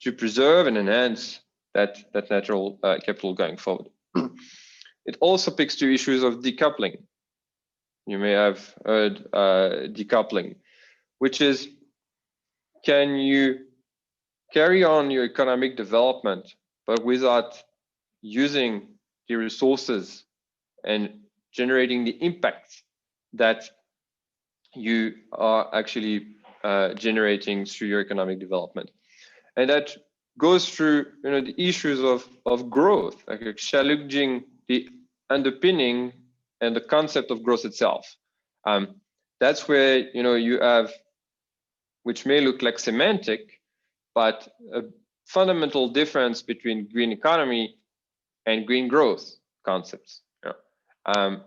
[SPEAKER 4] to preserve and enhance that natural capital going forward. It also picks to issues of decoupling. You may have heard decoupling, which is, can you carry on your economic development, but without using the resources and generating the impact that you are actually generating through your economic development? And that goes through the issues of growth, like challenging the underpinning and the concept of growth itself. That's where you have, which may look like semantic, but a fundamental difference between green economy and green growth concepts. Are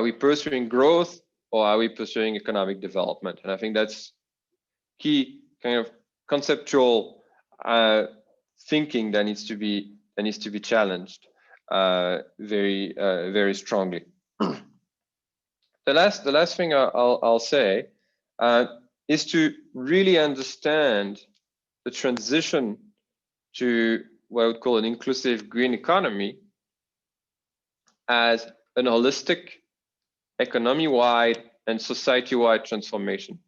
[SPEAKER 4] we pursuing growth, or are we pursuing economic development? And I think that's key kind of conceptual thinking that needs to be challenged very strongly. The last thing I'll say is to really understand the transition to what I would call an inclusive green economy as an holistic, economy-wide and society-wide transformation.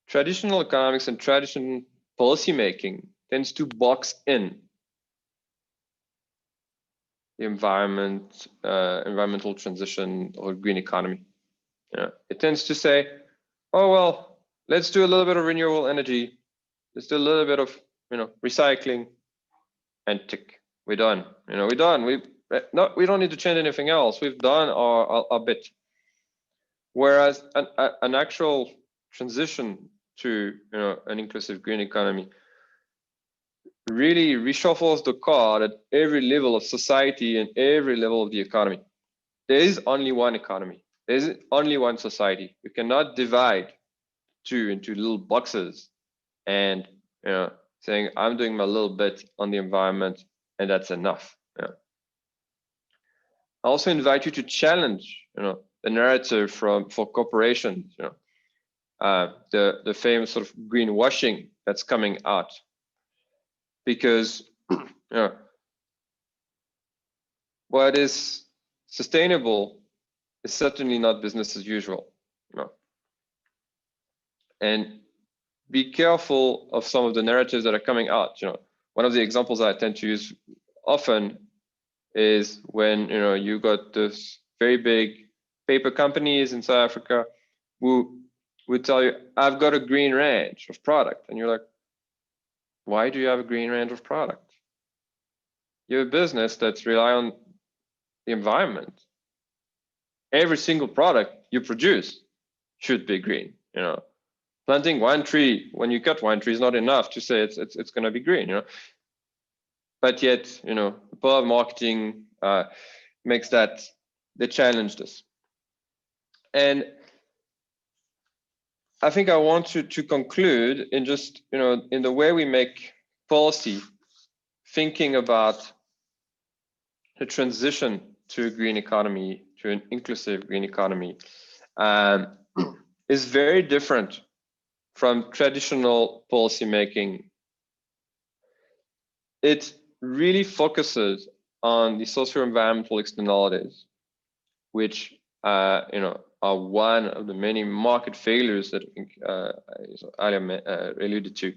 [SPEAKER 4] Traditional economics and traditional policymaking tends to box in the environmental transition or green economy. It tends to say, oh, well, let's do a little bit of renewable energy. Let's do a little bit of, recycling, and tick. We're done. We're done. We don't need to change anything else. We've done our bit. Whereas an actual transition to, an inclusive green economy really reshuffles the card at every level of society and every level of the economy. There is only one economy. There is only one society. You cannot divide two into little boxes and saying I'm doing my little bit on the environment and that's enough. I also invite you to challenge the narrative for corporations, the famous sort of greenwashing that's coming out, because what is sustainable is certainly not business as usual. And be careful of some of the narratives that are coming out. One of the examples I tend to use often is when you got this very big paper companies in South Africa who would tell you, I've got a green range of product, and you're like, why do you have a green range of product? You're a business that's rely on the environment. Every single product you produce should be green. Planting one tree when you cut one tree is not enough to say it's going to be green. But yet, the power of marketing makes that they challenge this. And I think I want to conclude in just, in the way we make policy, thinking about the transition to a green economy, to an inclusive green economy, is very different from traditional policy making. It really focuses on the socio-environmental externalities, which are one of the many market failures that I think Alia alluded to.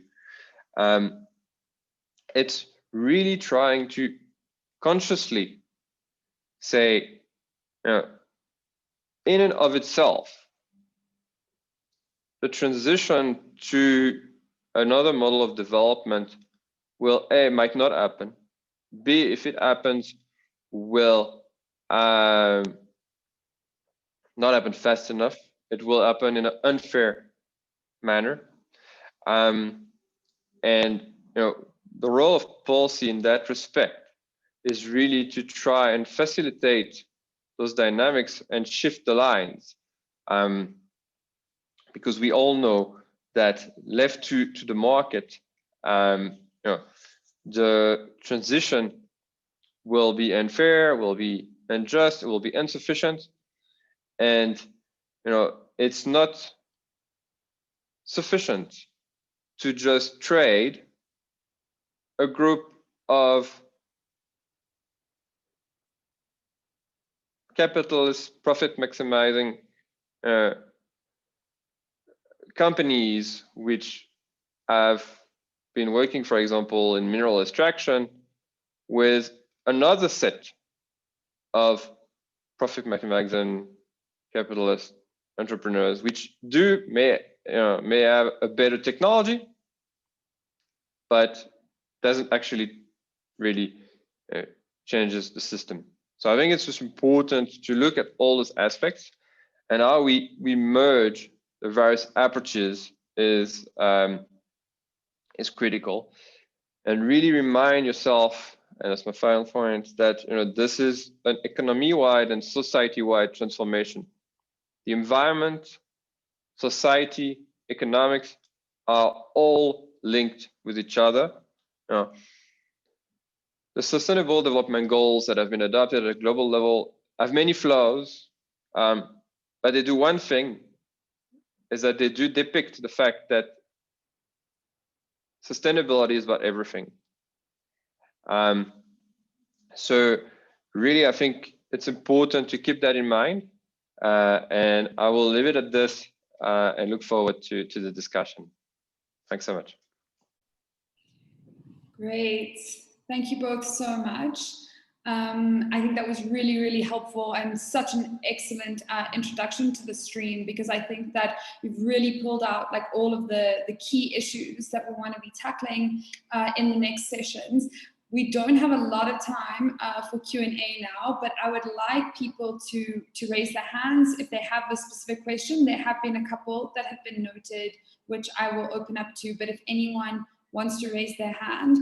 [SPEAKER 4] It's really trying to consciously say, in and of itself, the transition to another model of development will A, might not happen. B, if it happens, will not happen fast enough. It will happen in an unfair manner. And the role of policy in that respect is really to try and facilitate those dynamics and shift the lines. Because we all know that left to the market, the transition will be unfair, will be unjust, it will be insufficient, and it's not sufficient to just trade a group of capitalist profit maximizing companies which have been working, for example, in mineral extraction, with another set of profit maximizing capitalist entrepreneurs, which may have a better technology, but doesn't actually really changes the system. So I think it's just important to look at all those aspects, and how we merge the various approaches is critical. And really remind yourself, and that's my final point, that this is an economy-wide and society-wide transformation. The environment, society, economics are all linked with each other. The Sustainable Development Goals that have been adopted at a global level have many flaws, but they do one thing, is that they do depict the fact that sustainability is about everything. So really, I think it's important to keep that in mind, and I will leave it at this and look forward to the discussion. Thanks so much.
[SPEAKER 2] Great. Thank you both so much. I think that was really, really helpful and such an excellent introduction to the stream, because I think that you've really pulled out like all of the key issues that we want to be tackling in the next sessions. We don't have a lot of time for Q&A now, but I would like people to raise their hands if they have a specific question. There have been a couple that have been noted, which I will open up to, but if anyone wants to raise their hand,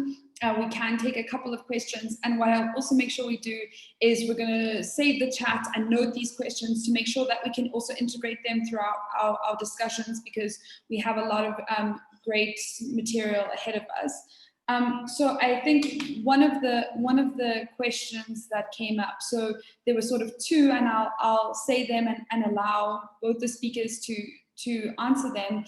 [SPEAKER 2] we can take a couple of questions. And what I'll also make sure we do is we're going to save the chat and note these questions to make sure that we can also integrate them throughout our discussions, because we have a lot of great material ahead of us. So I think one of the questions that came up, so there were sort of two, and I'll say them and allow both the speakers to answer them.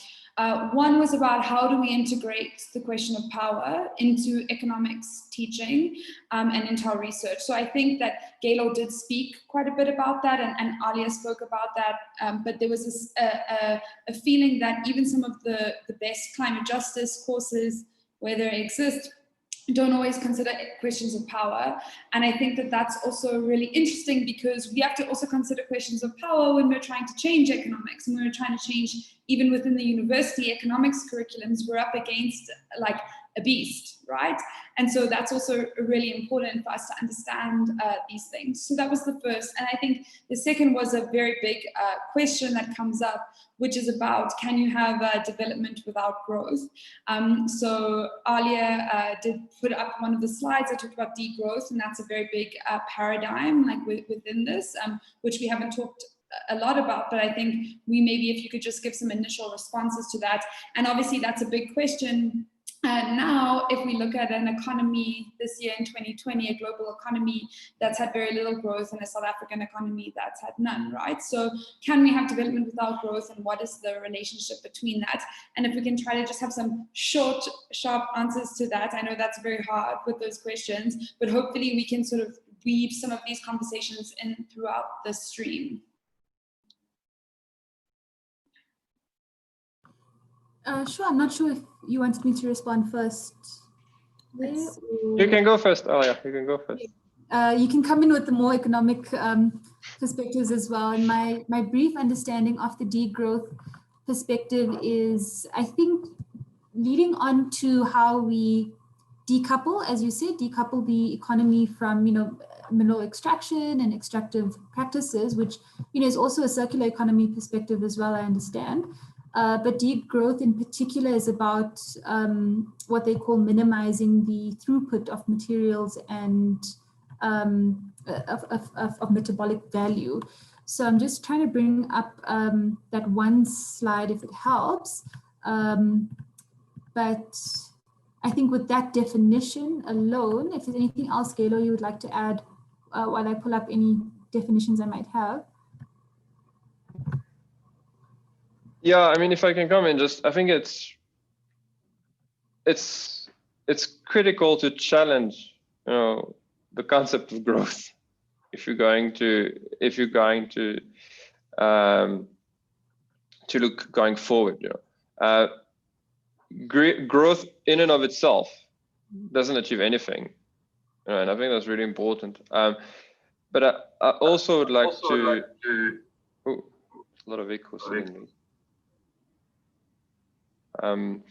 [SPEAKER 2] One was about how do we integrate the question of power into economics teaching and into our research. So I think that Gaylor did speak quite a bit about that, and Alia spoke about that, but there was this, a feeling that even some of the best climate justice courses, where they exist, don't always consider questions of power. And I think that that's also really interesting, because we have to also consider questions of power when we're trying to change economics, and when we're trying to change, even within the university economics curriculums, we're up against like a beast, right? And so that's also really important for us to understand these things. So that was the first. And I think the second was a very big question that comes up, which is about, can you have development without growth? So Alia did put up one of the slides. I talked about degrowth, and that's a very big paradigm like within this, which we haven't talked a lot about, but I think maybe if you could just give some initial responses to that. And obviously that's a big question. Now, if we look at an economy this year in 2020, a global economy that's had very little growth, and a South African economy that's had none, right? So can we have development without growth, and what is the relationship between that? And if we can try to just have some short, sharp answers to that. I know that's very hard with those questions, but hopefully we can sort of weave some of these conversations in throughout the stream.
[SPEAKER 1] Sure, I'm not sure if you wanted me to respond first.
[SPEAKER 4] You can go first, Alia, you can go first.
[SPEAKER 1] You can come in with the more economic perspectives as well. And my brief understanding of the degrowth perspective is, I think, leading on to how we decouple, as you said, decouple the economy from, mineral extraction and extractive practices, which, is also a circular economy perspective as well, I understand. But degrowth in particular is about what they call minimizing the throughput of materials and of metabolic value. So I'm just trying to bring up that one slide if it helps. But I think with that definition alone, if there's anything else, Galo, you would like to add while I pull up any definitions I might have.
[SPEAKER 4] Yeah, I mean, if I can comment, I think it's critical to challenge, the concept of growth if you're going to look going forward. Growth in and of itself doesn't achieve anything, and I think that's really important. But I also would like to. Oh, a lot of echo suddenly. Right.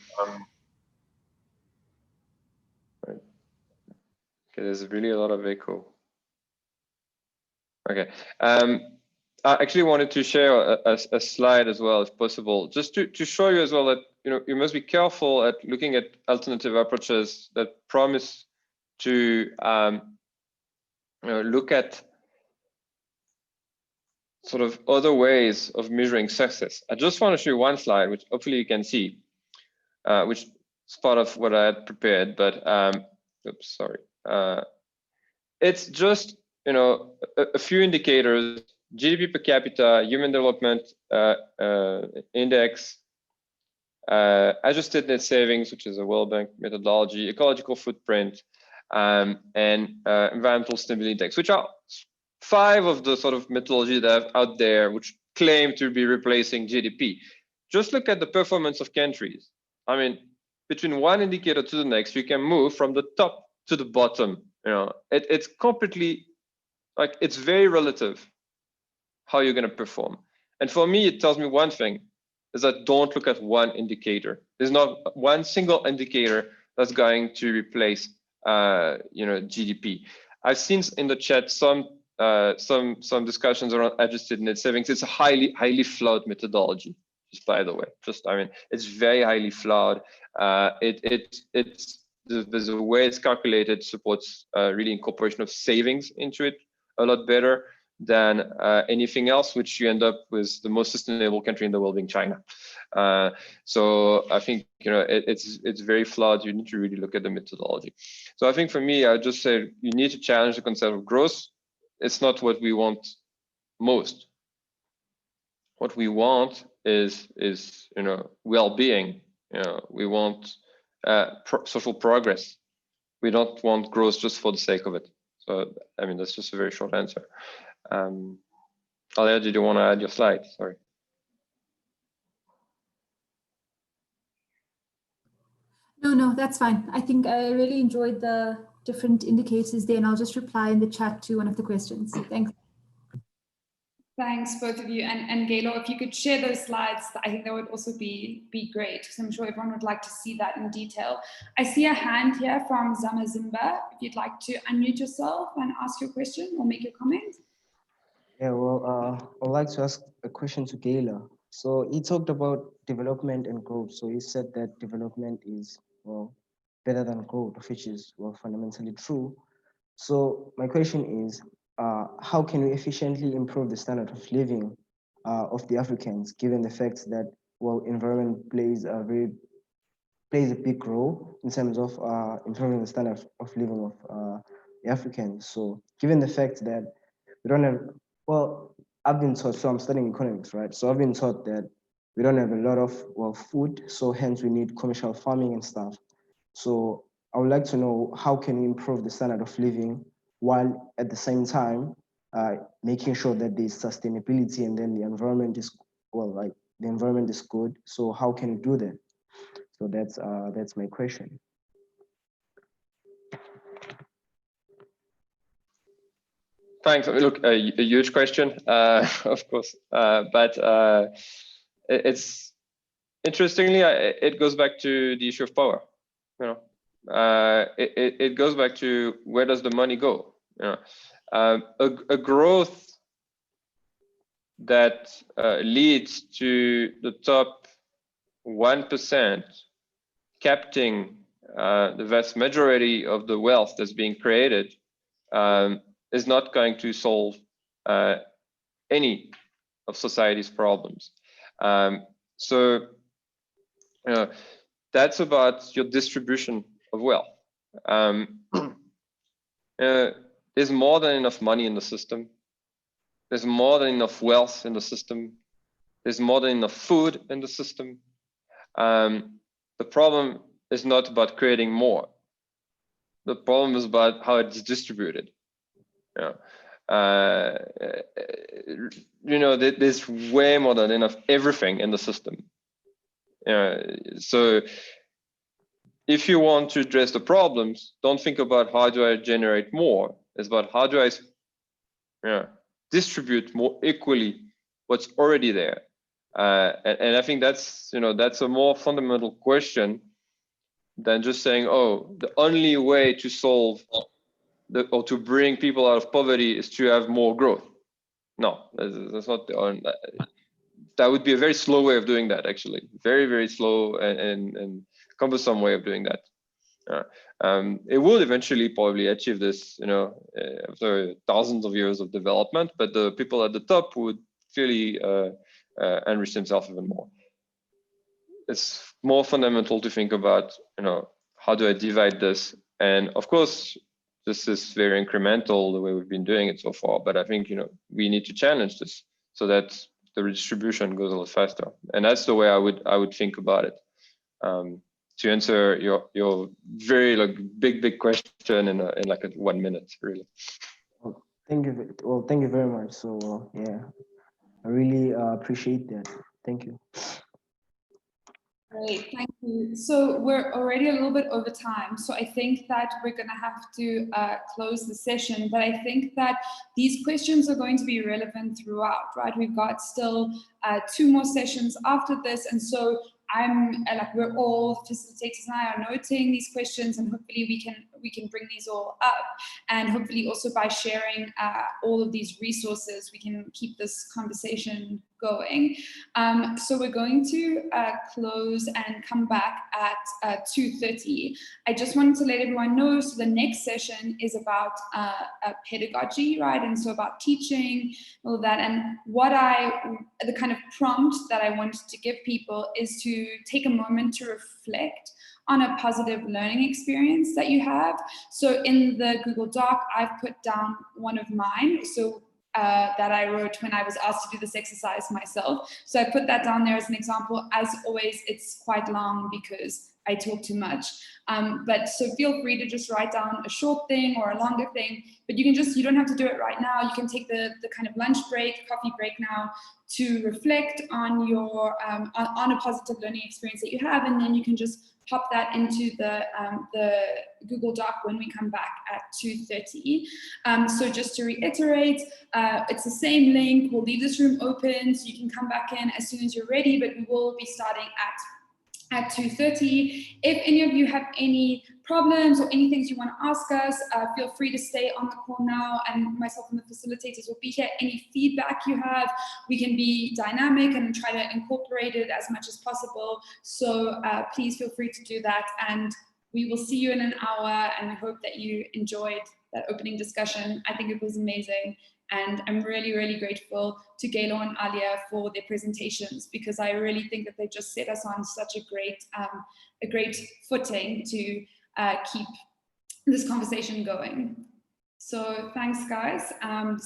[SPEAKER 4] Okay, there's really a lot of echo. Okay. I actually wanted to share a slide as well, if possible, just to show you as well that you must be careful at looking at alternative approaches that promise to look at sort of other ways of measuring success. I just want to show you one slide, which hopefully you can see, which is part of what I had prepared, but oops, sorry. It's just a few indicators: GDP per capita, Human Development Index, adjusted net savings, which is a World Bank methodology, ecological footprint, and environmental stability index, which are 5 of the sort of methodologies that are out there which claim to be replacing GDP. Just look at the performance of countries. I mean, between one indicator to the next, you can move from the top to the bottom. It's completely, like, it's very relative how you're going to perform. And for me, it tells me one thing, is that don't look at one indicator. There's not one single indicator that's going to replace GDP. I've seen in the chat some discussions around adjusted net savings. It's a highly flawed methodology, just by the way. I mean, it's very highly flawed. There's a way it's calculated supports really incorporation of savings into it a lot better than anything else, which you end up with the most sustainable country in the world being China. So I think it's very flawed. You need to really look at the methodology. So I think for me, I just say you need to challenge the concept of growth. It's not what we want most. What we want is well-being. We want social progress. We don't want growth just for the sake of it. So I mean, that's just a very short answer. Alia, did you want to add your slide? Sorry.
[SPEAKER 1] No, that's fine. I think I really enjoyed the different indicators there, and I'll just reply in the chat to one of the questions. Thanks.
[SPEAKER 2] Thanks, both of you. And Galo, if you could share those slides, I think that would also be great, because I'm sure everyone would like to see that in detail. I see a hand here from Zamazimba. If you'd like to unmute yourself and ask your question or make your comment.
[SPEAKER 5] Yeah, well, I'd like to ask a question to Galo. So he talked about development and growth. So he said that development is, better than growth, which is, fundamentally true. So my question is, how can we efficiently improve the standard of living of the Africans, given the fact that, environment plays a big role in terms of improving the standard of living of the Africans? So given the fact that we don't have, I've been taught, so I'm studying economics, right? So I've been taught that we don't have a lot of food, so hence we need commercial farming and stuff. So I would like to know, how can we improve the standard of living while at the same time making sure that there's sustainability and then the environment is, the environment is good. So how can we do that? So that's my question.
[SPEAKER 4] Thanks. Look, a huge question, of course, but it's interestingly, it goes back to the issue of power. It goes back to, where does the money go? A growth that leads to the top 1% capturing the vast majority of the wealth that's being created is not going to solve any of society's problems. So that's about your distribution of wealth. There's more than enough money in the system. There's more than enough wealth in the system. There's more than enough food in the system. The problem is not about creating more. The problem is about how it's distributed. There's way more than enough everything in the system. So if you want to address the problems, don't think about how do I generate more. It's about how do I distribute more equally what's already there. And I think that's a more fundamental question than just saying, oh, the only way to solve or to bring people out of poverty is to have more growth. No, that's not the only. That would be a very slow way of doing that, actually. Very, very slow and cumbersome way of doing that. It will eventually probably achieve this, after thousands of years of development, but the people at the top would clearly enrich themselves even more. It's more fundamental to think about, how do I divide this? And of course, this is very incremental the way we've been doing it so far, but I think, we need to challenge this so that the redistribution goes a little faster. And that's the way I would think about it. To answer your very big question in 1 minute, really.
[SPEAKER 5] Thank you. Well, thank you very much. So yeah, I really appreciate that. Thank you.
[SPEAKER 2] Great, thank you. So we're already a little bit over time, so I think that we're going to have to close the session, but I think that these questions are going to be relevant throughout, right? We've got still 2 more sessions after this, and so we're all facilitators and I are noting these questions, and hopefully we can bring these all up, and hopefully also by sharing all of these resources, we can keep this conversation going. So we're going to close and come back at 2:30. I just wanted to let everyone know, so the next session is about pedagogy, right? And so about teaching, all that, and the kind of prompt that I wanted to give people is to take a moment to reflect on a positive learning experience that you have. So in the Google Doc, I've put down one of mine. So that I wrote when I was asked to do this exercise myself. So I put that down there as an example. As always, it's quite long because I talk too much. But so feel free to just write down a short thing or a longer thing, but you don't have to do it right now. You can take the kind of lunch break, coffee break now to reflect on your, on a positive learning experience that you have, and then you can just pop that into the Google Doc when we come back at 2:30. So just to reiterate, it's the same link. We'll leave this room open so you can come back in as soon as you're ready, but we will be starting at 2:30. If any of you have any problems or any things you want to ask us, feel free to stay on the call now, and myself and the facilitators will be here. Any feedback you have, we can be dynamic and try to incorporate it as much as possible. So please feel free to do that, and we will see you in an hour, and I hope that you enjoyed that opening discussion. I think it was amazing. And I'm really, really grateful to Gelo and Alia for their presentations, because I really think that they just set us on such a great footing to keep this conversation going. So thanks, guys.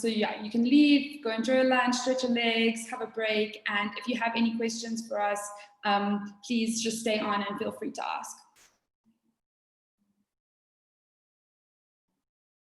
[SPEAKER 2] So yeah, you can leave, go enjoy your lunch, stretch your legs, have a break. And if you have any questions for us, please just stay on and feel free to ask.